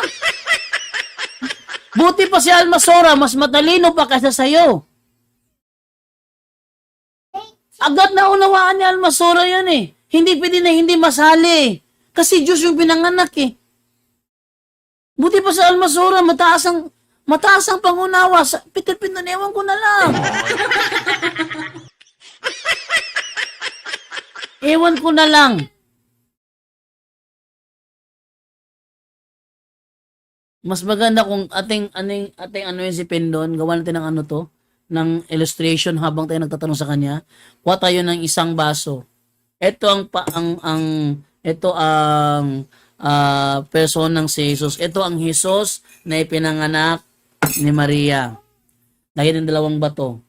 Buti pa si Almasora, mas matalino pa kaysa sa'yo. Agad na unawaan ni Almasora yan eh. Hindi pwede na hindi masali. Kasi Diyos yung pinanganak eh. Buti pa sa Almasora, mataas ang pangunawa. Peter Pan, ewan ko na lang. Ewan ko na lang. Mas maganda kung ating ano yun si Pendon, gawa natin ng ano to, ng illustration habang tayo nagtatanong sa kanya. Kuha tayo ng isang baso. Ito ang personang si Jesus. Ito ang Jesus na ipinanganak ni Maria. Dahil ng dalawang bato.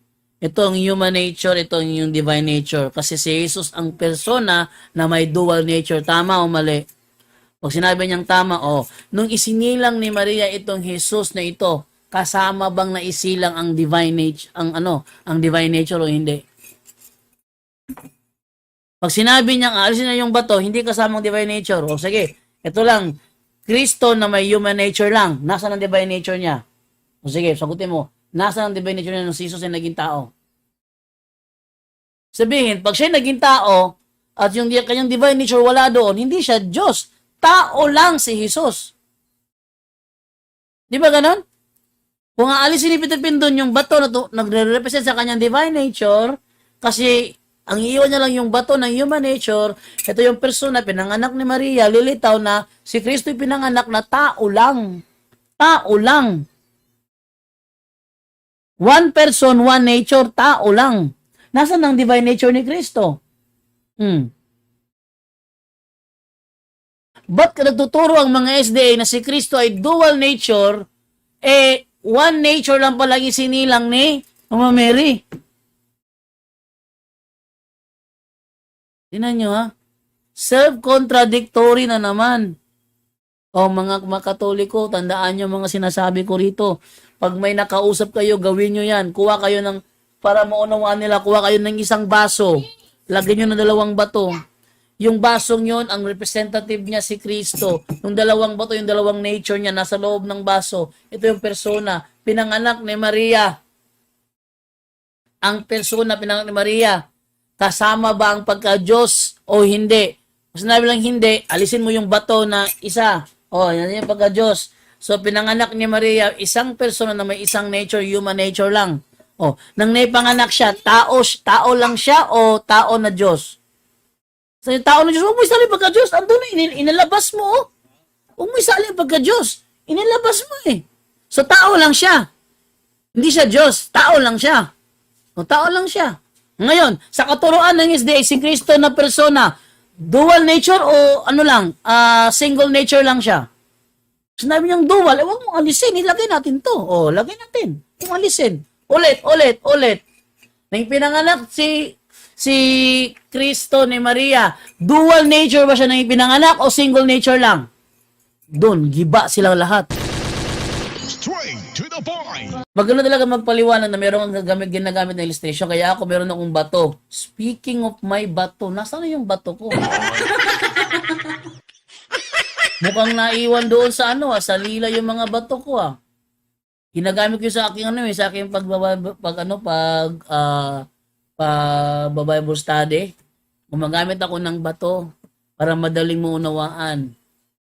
Ito ang human nature, ito ang yung divine nature. Kasi si Jesus ang persona na may dual nature. Tama o mali? Pag sinabi niyang tama, nung isinilang ni Maria itong Jesus na ito, kasama bang naisilang ang divine nature, ang divine nature o hindi? Pag sinabi niyang alisin na yung bato, hindi kasamang divine nature. O sige, ito lang, Kristo na may human nature lang. Nasaan ang divine nature niya? O sige, sagutin mo. Nasaan ang divine nature niya nung si Jesus ay naging tao? Sabihin, pag siya naging tao, at yung kanyang divine nature wala doon, hindi siya Diyos. Tao lang si Jesus. Di ba ganon? Kung aalisin ni Peter Pan doon yung bato na nagre-represent sa kanyang divine nature, kasi ang iiwan niya lang yung bato ng human nature, ito yung persona, pinanganak ni Maria, lilitaw na si Kristo yung pinanganak na tao lang. Tao lang. One person, one nature, tao lang. Nasaan ang divine nature ni Kristo? Ba't ka nagtuturo ang mga SDA na si Kristo ay dual nature, one nature lang pala isinilang ni Mama Mary? Tingnan nyo ha. Self-contradictory na naman. Mga Katoliko, tandaan nyo mga sinasabi ko rito. Pag may nakausap kayo, gawin nyo yan. Kuha kayo para maunawaan nila, kuha kayo ng isang baso. Lagyan nyo ng 2 bato. Yung basong yon, ang representative niya si Kristo. Yung 2 bato, yung 2 nature niya, nasa loob ng baso. Ito yung persona. pinanganak ni Maria, ang persona pinanganak ni Maria, kasama ba ang pagka-Diyos o hindi? Kung sinabi lang hindi, alisin mo yung bato na isa. Yan yung pagka-Diyos. So, pinanganak ni Maria, isang persona na may isang nature, human nature lang. Nang naipanganak siya, tao lang siya o tao na Diyos? So, yung tao na Diyos, huwag mo isali pagka-Diyos. Andun na, inilabas mo. Huwag mo isali pagka-Diyos. Inilabas mo eh. So, tao lang siya. Hindi siya Diyos. Tao lang siya. Tao lang siya. Ngayon, sa katuruan ng SDA, si Kristo na persona, dual nature o single nature lang siya? Sinabi niyang dual, huwag mong alisin. Ilagay natin to. Lagay natin. Huwag alisin. Ulit. Nang pinanganak si Kristo ni Maria, dual nature ba siya nang pinanganak o single nature lang? Doon, giba silang lahat. Straight to the point. Maganda talaga magpaliwanag na meron ginagamit na illustration, kaya ako meron akong bato. Speaking of my bato, nasaan na yung bato ko? Mukhang naiwan doon sa sa lila yung mga bato ko Ginagamit ko sa aking sa aking Bible study. Gumagamit ako ng bato para madaling mo unawaan.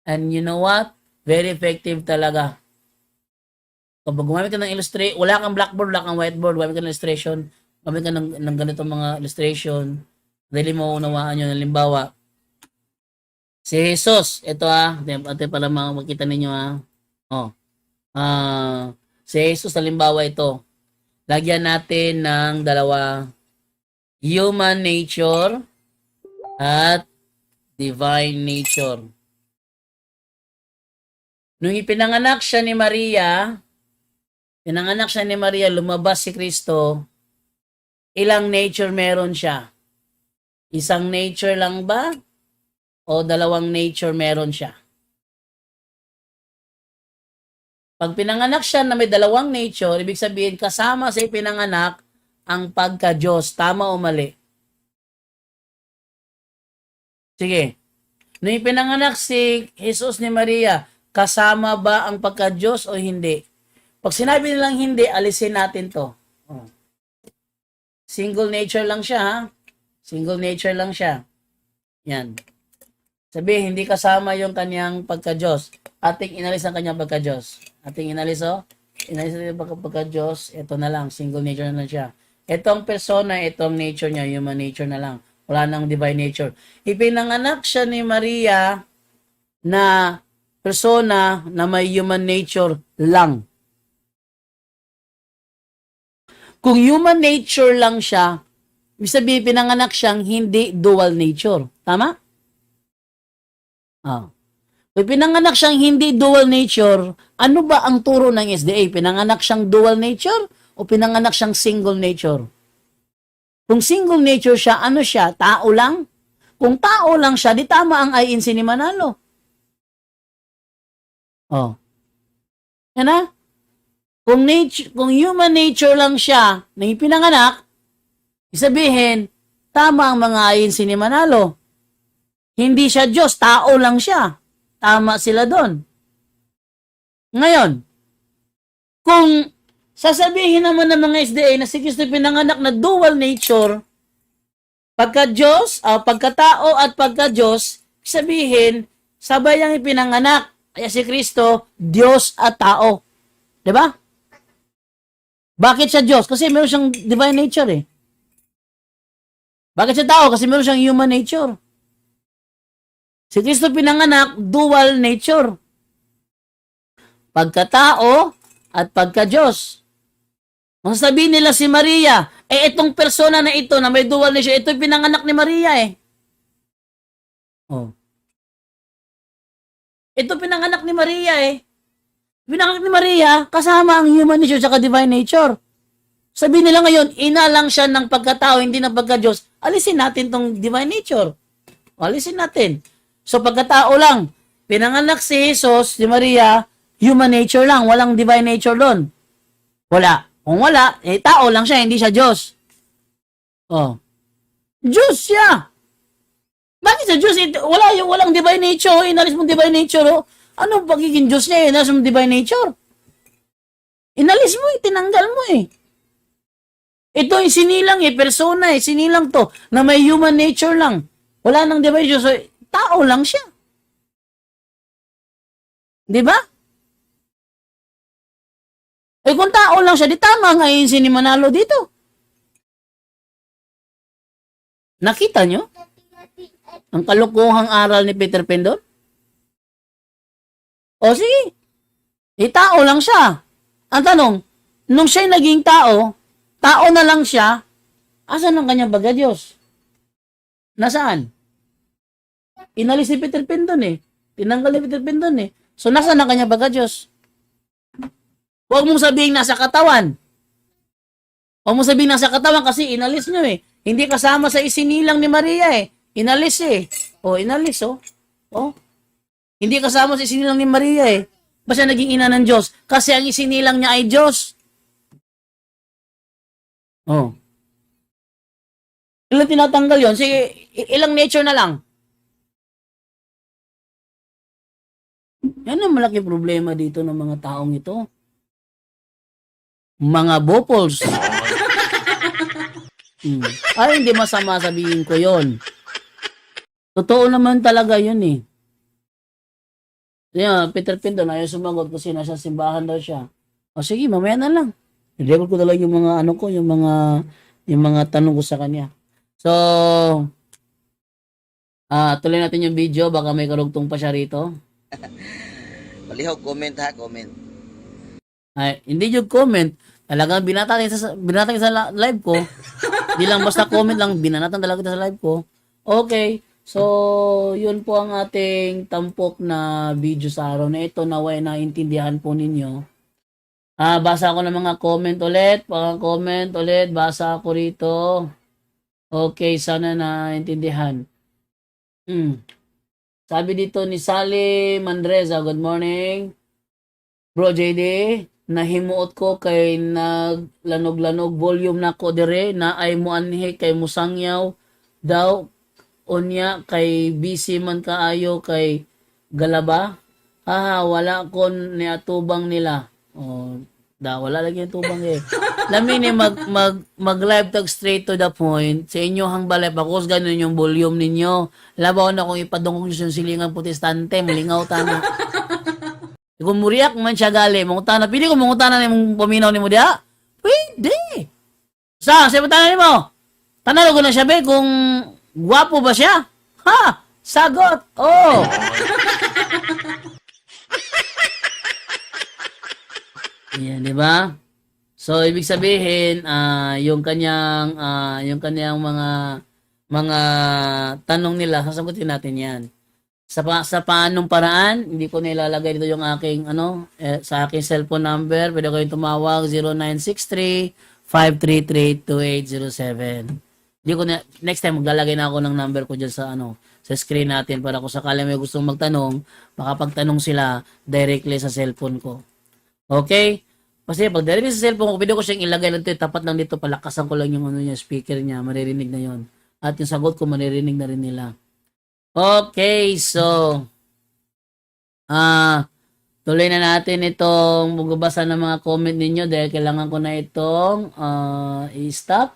And you know what? Very effective talaga. Kapag gumamit ka ng illustration, wala kang blackboard, wala kang whiteboard, gumamit ka ng illustration, gumamit ka ng ganitong mga illustration, dali mo unawaan yun. Halimbawa, si Jesus, ito ate para makita ninyo si Jesus, halimbawa ito, lagyan natin ng dalawa, human nature at divine nature. Nung ipinanganak siya ni Maria, lumabas si Kristo, ilang nature meron siya? Isang nature lang ba? O dalawang nature meron siya? Pag pinanganak siya na may dalawang nature, ibig sabihin kasama sa ipinanganak ang pagka-Diyos. Tama o mali? Sige. Nung ipinanganak si Jesus ni Maria, kasama ba ang pagka-Diyos o hindi? Pag sinabi nilang hindi, alisin natin to. Single nature lang siya, Single nature lang siya. Yan. Sabi, hindi kasama yung kanyang pagka-Diyos. Ating inalis ang kanyang pagka-Diyos. Ating inalis, inalis natin yung pagka-Diyos. Ito na lang, single nature na lang siya. Itong persona, itong nature niya, human nature na lang. Wala nang divine nature. Ipinanganak siya ni Maria na persona na may human nature lang. Kung human nature lang siya, ibig sabihin, pinanganak siyang hindi dual nature. Tama? Kung pinanganak siyang hindi dual nature, ano ba ang turo ng SDA? Pinanganak siyang dual nature o pinanganak siyang single nature? Kung single nature siya, ano siya? Tao lang? Kung tao lang siya, di tama ang INC ni Manalo. Yan na? Kung human nature lang siya na ipinanganak, isabihin, tama ang mga INC ni Manalo. Hindi siya Diyos, tao lang siya. Tama sila doon. Ngayon, kung sasabihin naman ng mga SDA na si Kristo pinanganak na dual nature, pagka-Diyos, pagka-tao at pagka-Diyos, sabihin, sabay ang ipinanganak. Kaya si Kristo, Diyos at tao. Diba? Bakit siya Diyos? Kasi meron siyang divine nature eh. Bakit siya tao? Kasi meron siyang human nature. Si Kristo pinanganak, dual nature. Pagka-tao at pagka-Diyos. Masasabihin nila si Maria, itong persona na ito na may dual nature, ito pinanganak ni Maria eh. Ito pinanganak ni Maria eh. Pinanganak ni Maria, kasama ang human nature at divine nature. Sabihin nila ngayon, ina lang siya ng pagkatao, hindi ng pagka-Diyos. Alisin natin tong divine nature. Alisin natin. So pagkatao lang, pinanganak si Jesus, si Maria, human nature lang, walang divine nature doon. Wala. Kung wala, tao lang siya, hindi siya Diyos. Diyos siya. Bakit sa Diyos? Walang divine nature. Inalis mong divine nature. Ano pagiging Diyos niya? Inalis mong divine nature. Inalis Inalis mo tinanggal mo Ito yung sinilang persona sinilang to, na may human nature lang. Wala nang division, so tao lang siya. Di ba? Kung tao lang siya, di tama nga yung ni Manalo dito. Nakita nyo? Ang kalukuhang aral ni Peter Pendon? O sige, tao lang siya. Ang tanong, nung siya'y naging tao na lang siya, asan ang kanyang baga Diyos? Nasaan? Inalis ni Peter Pendon Tinanggal ni Peter Pendon So, nasaan ang kanyang baga Diyos? Huwag mong sabihin nasa katawan. Huwag mong sabihin nasa katawan kasi inalis nyo Hindi kasama sa isinilang ni Maria Inalis inalis Hindi kasama sa isinilang ni Maria Ba siya naging ina ng Diyos? Kasi ang isinilang niya ay Diyos. Ilang tinatanggal yon? Sige, ilang nature na lang. Yan ang malaki problema dito ng mga taong ito. Mga bopols. Ay, hindi masama sabihin ko yon. Totoo naman talaga yun Yeah, Peter Pendon ayaw sumagot kasi nasa simbahan daw siya. O sige, mamaya na lang. I-record ko talaga yung mga yung mga tanong ko sa kanya. So, tuloy natin yung video, baka may karugtong pa siya rito. Palihog, comment ha, comment. Ay, hindi yung comment. Talagang binatang sa live ko. Hindi lang basta comment lang, binanatan talaga sa live ko. Okay. So, yun po ang ating tampok na video sa araw na ito. Naway naintindihan po ninyo. Basa ako ng mga comment ulit. Basa ako rito. Okay, sana naintindihan. Sabi dito ni Sally Mandreza, good morning. Bro JD, nahimuot ko kay naglanog-lanog volume na ko dire na ay muanhi kay musangyaw daw unya kay busy man kaayo kay galaba. Wala kon ni atubang nila. Wala lagi yung tubang Lami ni mag-live tag straight to the point. Sa inyo hang balay pakos ganun yung volume ninyo. Labaw na kung ipadungog yung silingan protestante, malingaw tana. Kung muriyak man siya gali, mangutana. Pili ko mangutana na yung paminaw ni mo diha? Pwede. Sa putana ni mo? Tanalo ko na siya kung gwapo ba siya? Sagot! Yan, di ba? So, ibig sabihin, yung kanyang mga tanong nila, sasagutin natin yan. Sa paanong paraan, hindi ko nilalagay dito yung aking, sa aking cellphone number. Pwede kayong tumawag, 0963-533-2807. Next time, maglalagay na ako ng number ko dyan sa screen natin para kung sakali may gustong magtanong, makapagtanong sila directly sa cellphone ko. Okay? Kasi pag directly sa cellphone ko, pwede ko siyang ilagay lang ito, tapat lang dito, palakasan ko lang yung speaker niya, maririnig na yon. At yung sagot ko, maririnig na rin nila. Okay, so, tuloy na natin itong magbabasa ng mga comment ninyo dahil kailangan ko na itong i-stop.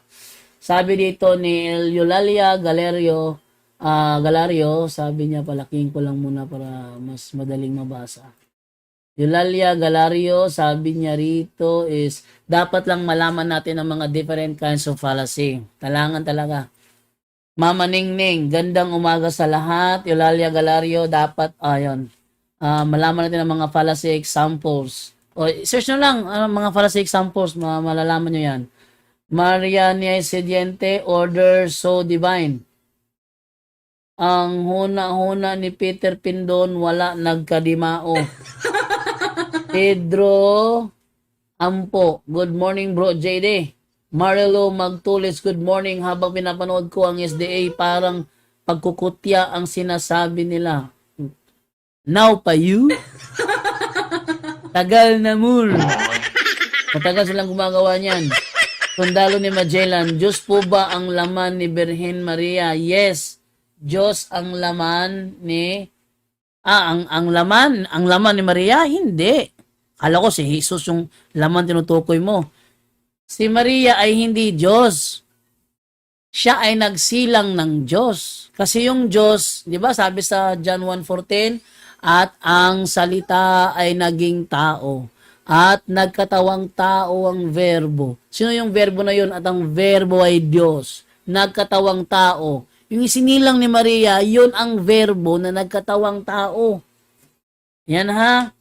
Sabi dito ni Eulalia Galario, sabi niya, palaking ko lang muna para mas madaling mabasa. Eulalia Galario, sabi niya rito is, dapat lang malaman natin ang mga different kinds of fallacy. Talangan talaga. Mama Ningning, gandang umaga sa lahat. Eulalia Galario, dapat, malaman natin ang mga fallacy examples. Search nyo lang, mga fallacy examples, malalaman nyo yan. Maria Niesidiente, order so divine. Ang huna-huna ni Peter Pendon, wala nagkadimao. Pedro Ampo, good morning bro JD. Marilo Magtulis, good morning. Habang pinapanood ko ang SDA, parang pagkukutya ang sinasabi nila. Now pa you? Tagal na mul. Matagal silang gumagawa niyan. Sundalo ni Magellan, Diyos po ba ang laman ni Birhen Maria? Yes, Diyos ang laman ni ang laman ni Maria? Hindi. Akala ko si Jesus yung laman tinutukoy mo. Si Maria ay hindi Diyos. Siya ay nagsilang ng Diyos. Kasi yung Diyos, di ba sabi sa John 1:14, at ang salita ay naging tao. At nagkatawang tao ang verbo. Sino yung verbo na yun? At ang verbo ay Diyos. Nagkatawang tao. Yung isinilang ni Maria, yun ang verbo na nagkatawang tao. Yan ha.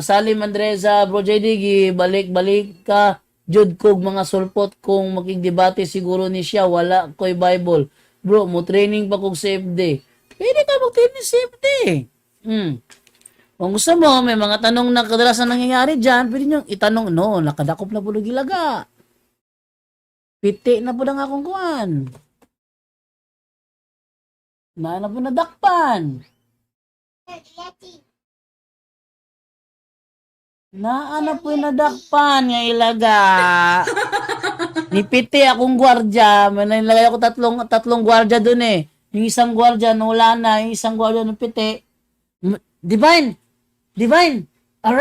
Salim Andreza, Bro JD, balik-balik ka. Jud kog mga sulpot kung makigdebate siguro ni siya, wala ko'y Bible. Bro, mo training pa kog CFD. Pwede ka mag-training CFD. Kung gusto mo, may mga tanong na kadalasan nangyayari dyan, pwede nyo itanong, no, nakadakop na po gilaga. Piti na po na nga akong kuhan. Na po nadakpan. Naana po nadakpan nga ilaga. Nipiti akong gwardya. May nilagay ako tatlong gwardya dun eh. Yung isang gwardya wala na, yung isang gwardya piti. Divine, a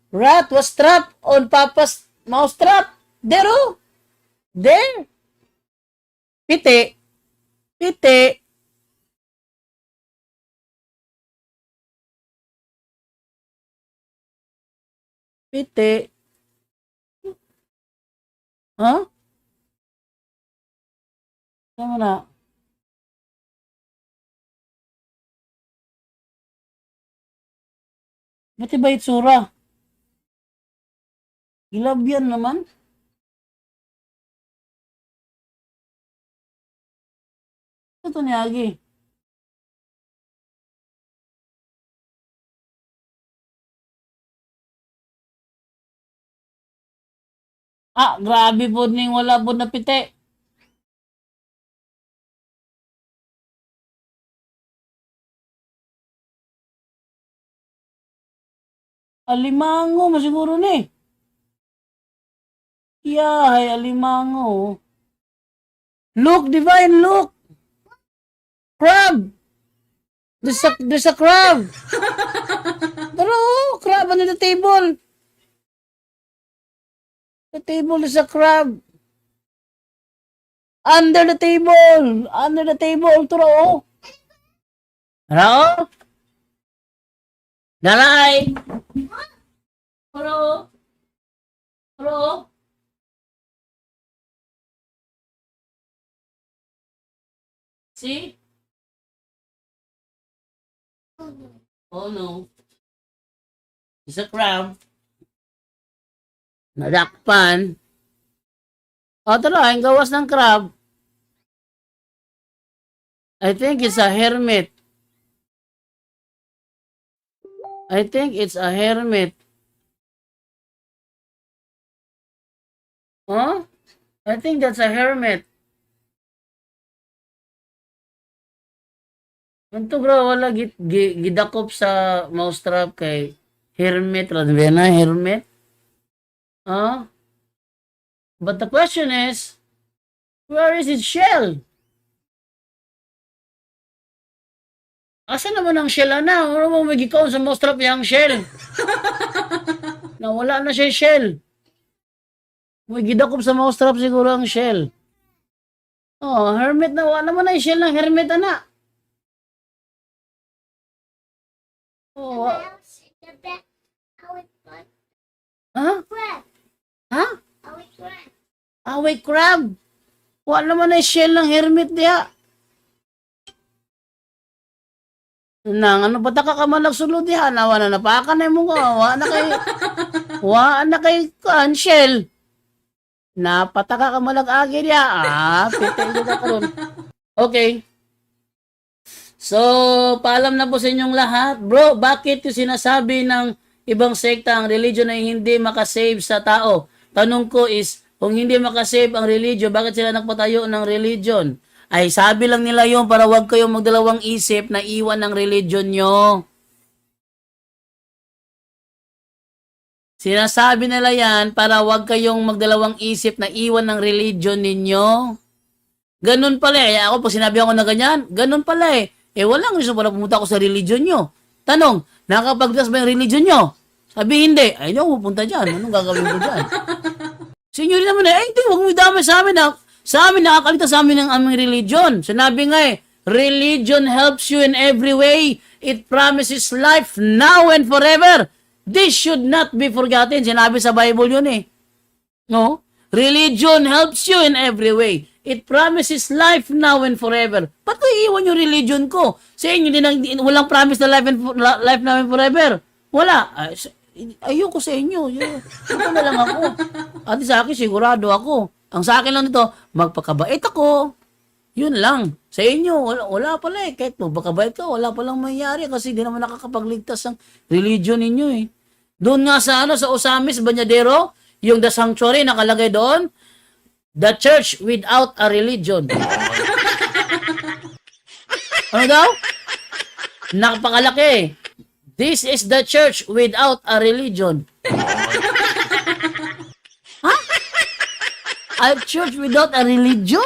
rat was trapped on Papa's mouse trap. There. Piti. Huh? Tama na. Ba't iba itsura? Ilabyan naman. Ito ni Agi. Grabe po ning wala po na piti. Alimango, masiguro ni. Yahay, alimango. Look, Divine, look. Crab. There's a crab. Pero, crab on the table. The table is a crab. Under the table, turo. Rao? Daray. Turo. See? Oh no. It's a crab. Nadakpan. Tara, ang gawas ng crab. I think it's a hermit. I think it's a hermit. Huh? I think that's a hermit. Ito bro, wala gidakop sa mousetrap kay hermit. Radvena, hermit. Huh? But the question is, where is its shell? Asa naman ang shell na? Wala mo magikaw sa mousetrap yung shell. Nawala na siya yung shell. May gidakop sa mousetrap siguro ang shell. Hermit na. Wala naman na yung shell ng hermit na. Away crab. Wala naman na shell ng hermit diya. Ano ba ta ka man nagsulod diha? Nawa na napakan na mo ko. Wa na kay shell. Napataka ka malag-agi diya. Pitay ka karon. Okay. So, paalam na po sa inyong lahat. Bro, bakit yung sinasabi ng ibang sekta ang religion ay hindi makasave sa tao? Tanong ko is, kung hindi makasave ang religion, bakit sila nagpatayo ng religion? Ay, sabi lang nila yun para wag kayong magdalawang isip na iwan ng religion nyo. Sinasabi nila yan para wag kayong magdalawang isip na iwan ng religion ninyo. Ganun pala eh. Ako, pag sinabi ako na ganyan, ganun pala eh. Walang gusto para pumunta ako sa religion nyo. Tanong, nakapagdas ba yung religion nyo? Sabi hindi, ay, hindi ako pupunta dyan. Anong gagawin ko dyan? Sa inyo rin naman, ay, hindi, huwag mo idamay sa amin. Sa amin, nakakalita sa amin ng aming religion. Sinabi nga religion helps you in every way. It promises life now and forever. This should not be forgotten. Sinabi sa Bible yun No? Religion helps you in every way. It promises life now and forever. Ba't ko iiwan yung religion ko? Sa inyo, walang promise na life now and forever. Wala. Ayoko sa inyo. Ito na lang ako. At sa akin, sigurado ako. Ang sa akin lang nito, magpakabait ako. Yun lang. Sa inyo, wala pala Kahit magpakabait ka, wala palang mangyari kasi di naman nakakapagligtas ang religion ninyo Doon nga sa sa Osamis, Banyadero, yung The Sanctuary, nakalagay doon, the church without a religion. Ano daw? Nakapakalaki. This is the church without a religion. Ha? A church without a religion?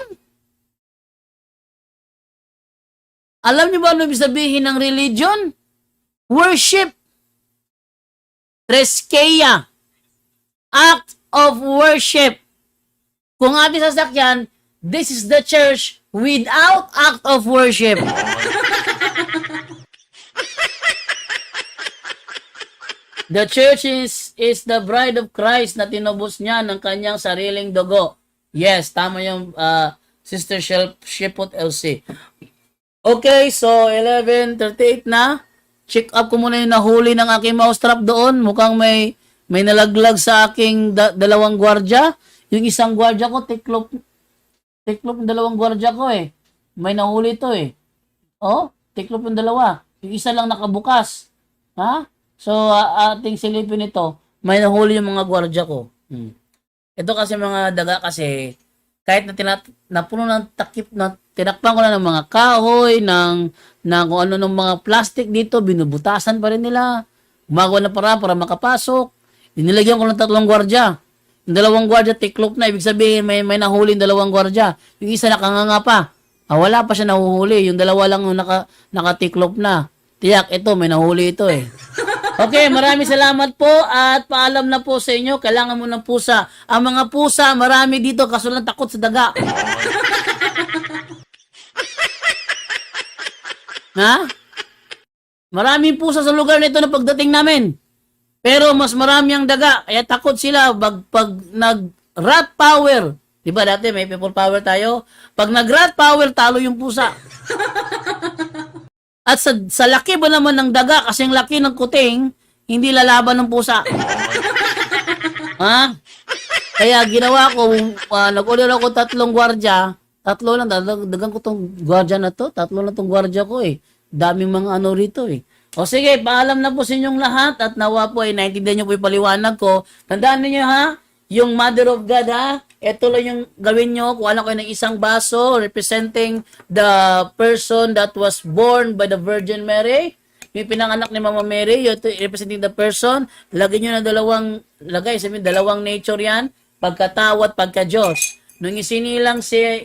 Alam niyo ba ano ibig sabihin ng religion? Worship. Treskeia. Act of worship. Kung ating sasakyan, this is the church without act of worship. The church is the bride of Christ na tinubos niya ng kanyang sariling dugo. Yes, tama yung Sister Shepot LC. Okay, so 11:38 na. Check up ko muna yung nahuli ng aking mousetrap doon. Mukhang may nalaglag sa aking dalawang gwardya. Yung isang gwardya ko, tiklop yung dalawang gwardya ko May nahuli to Oh, tiklop yung dalawa. Yung isa lang nakabukas. Ha? So, ating silipin ito, may nahuli yung mga gwardya ko. Ito kasi mga daga kasi, kahit na puno ng takip, na tinakpan ko na ng mga kahoy, ng kung ano ng mga plastic dito, binubutasan pa rin nila. Gumagawa na para makapasok. Inilagyan ko ng 3 gwardya. Yung 2 gwardya, tiklop na. Ibig sabihin, may nahuli yung 2 gwardya. Yung isa nakanganga pa. Wala pa siya nahuhuli. Yung 2 lang yung nakatiklop na. Tiyak, ito, may nahuli ito Okay, maraming salamat po at paalam na po sa inyo. Kailangan mo ng pusa. Ang mga pusa, marami dito kaso lang takot sa daga. Ha? Maraming pusa sa lugar nito na pagdating namin. Pero mas marami ang daga. Kaya takot sila pag nag-rat power. Diba dati may people power tayo? Pag nag-rat power, talo yung pusa. At sa laki ba naman ng daga, kasing laki ng kuting, hindi lalaban ng pusa. Ha? Kaya ginawa ko, nag-order ako 3 gwardya. 3 lang, dagang ko tong gwardya na to. 3 lang tong gwardya ko Daming mga ano rito O sige, paalam na po sa inyong lahat at nawa po naintindihan nyo po yung paliwanag ko. Tandaan niyo yung Mother of God ito lang yung gawin nyo. Kuha lang kayo ng isang baso representing the person that was born by the Virgin Mary. Yung pinanganak ni Mama Mary, yung representing the person. Lagyan nyo na 2 nature yan. Pagkatao at pagka-Diyos. Nung isinilang si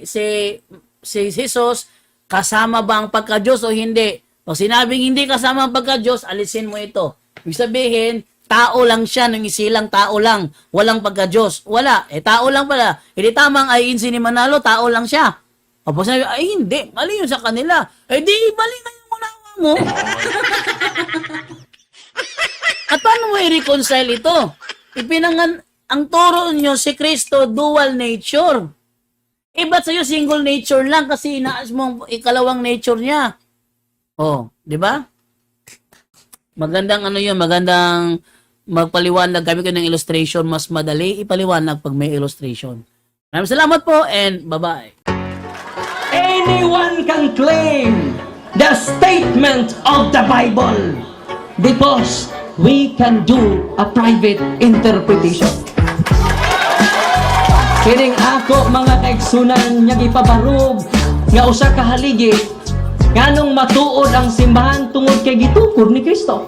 Jesus, kasama ba ang pagka-Diyos o hindi? Pag sinabing hindi kasama ang pagka-Diyos, alisin mo ito. Ibig sabihin, tao lang siya, nung isilang tao lang. Walang pagka-Diyos. Wala. Tao lang pala. Hindi tamang ay si ni Manalo, tao lang siya. Tapos sabi, ay hindi, mali yun sa kanila. Di, mali na yung unawa mo. At paano mo i-reconcile ito? Ang turo nyo si Kristo, dual nature. Ba't sa'yo single nature lang kasi inaas mo ikalawang nature niya? Di ba? Magandang magandang magpaliwanag. Kami ko ng illustration, mas madali ipaliwanag pag may illustration. Maraming salamat po and bye-bye. Anyone can claim the statement of the Bible because we can do a private interpretation. Kining ako mga kaigsunan nga ipabarog nga usa ka haligi nganong matuod ang simbahan tungod kay gitukod ni Kristo.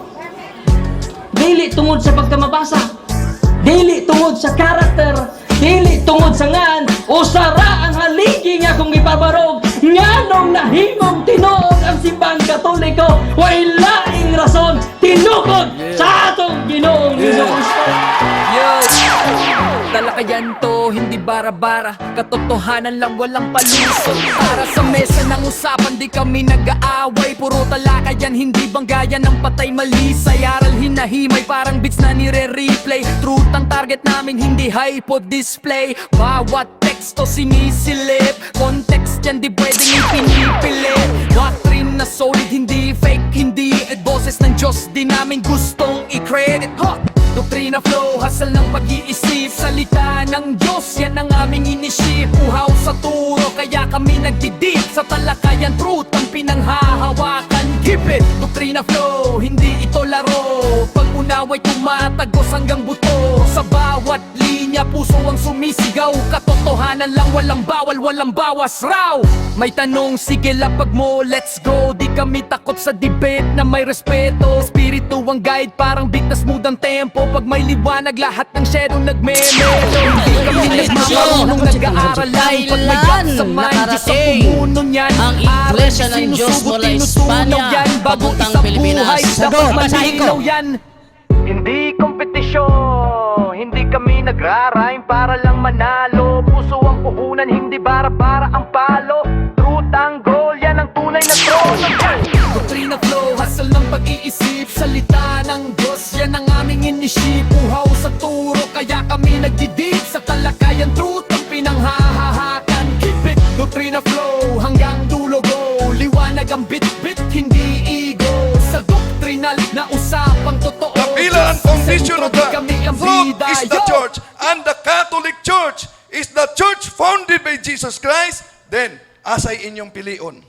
Dili tungod sa pagkamabasa, dili tungod sa karakter, dili tungod sa ngan, usara ang haligi nga kung ipabarog nganong nahimong tinuod ang simbahan Katoliko, way laing rason tinukod sa atong Ginoong Talakayan to, hindi bara-bara, katotohanan lang walang palusot. Para sa mesa ng usapan, di kami nag-aaway. Puro talakayan, hindi banggayan ng patay malisay. Aral hinahimay, parang beats na nire-replay. Truth ang target namin, hindi hype o display. Bawat teksto sinisilip, context yan di pwedeng ipinipilit. Doctrine na solid, hindi fake, hindi boses ng Diyos, di namin gustong i-credit. Doktrina flow, hasal ng pag-iisip. Salita ng Diyos, yan ang aming inisip. Uhaw sa turo, kaya kami nagdidip. Sa talakayan, truth ang pinanghahawakan. Keep it! Doktrina flow, hindi ito laro. Pag-unaway tumatagos hanggang buto. Sa bawat linya, puso ang sumisigaw. Katotohanan lang, walang bawal, walang bawas raw. May tanong, sige lapag mo, let's go. Di kami takot sa debate na may respeto. Espiritu ang guide, parang beat na smooth ang tempo. Pag may liwanag, lahat ng shadow nagme-melo. Hindi kami nagmamarunong nag-aaral lang. Pag may gap sa mind, Diyos ang pumuno niyan. Ang Iglesia ng Diyos mula Espanya, papuntang Pilipinas. Dapat malinaw yan. Hindi kompetisyon, hindi kami nagrarime para lang manalo. Puso ang puhunan, hindi bara-bara ang palo. Truth ang goal, yan ang tunay na trono. Doktrina flow, hasal ng pag-iisip. Salita ng Diyos, yan ang aming inisip. Uhaw sa turo, kaya kami nagdidip. Sa talakayan, truth ang pinanghahahakan. Keep it, doktrina flow, hanggang dulo go. Liwanag ang bit-bit, hindi ego. Sa doktrinal na usapang totoo. Kapila ang foundation of the Kami ang truth bida, is the yo! church, and the Catholic Church is the church founded by Jesus Christ. Then, asay inyong pilion.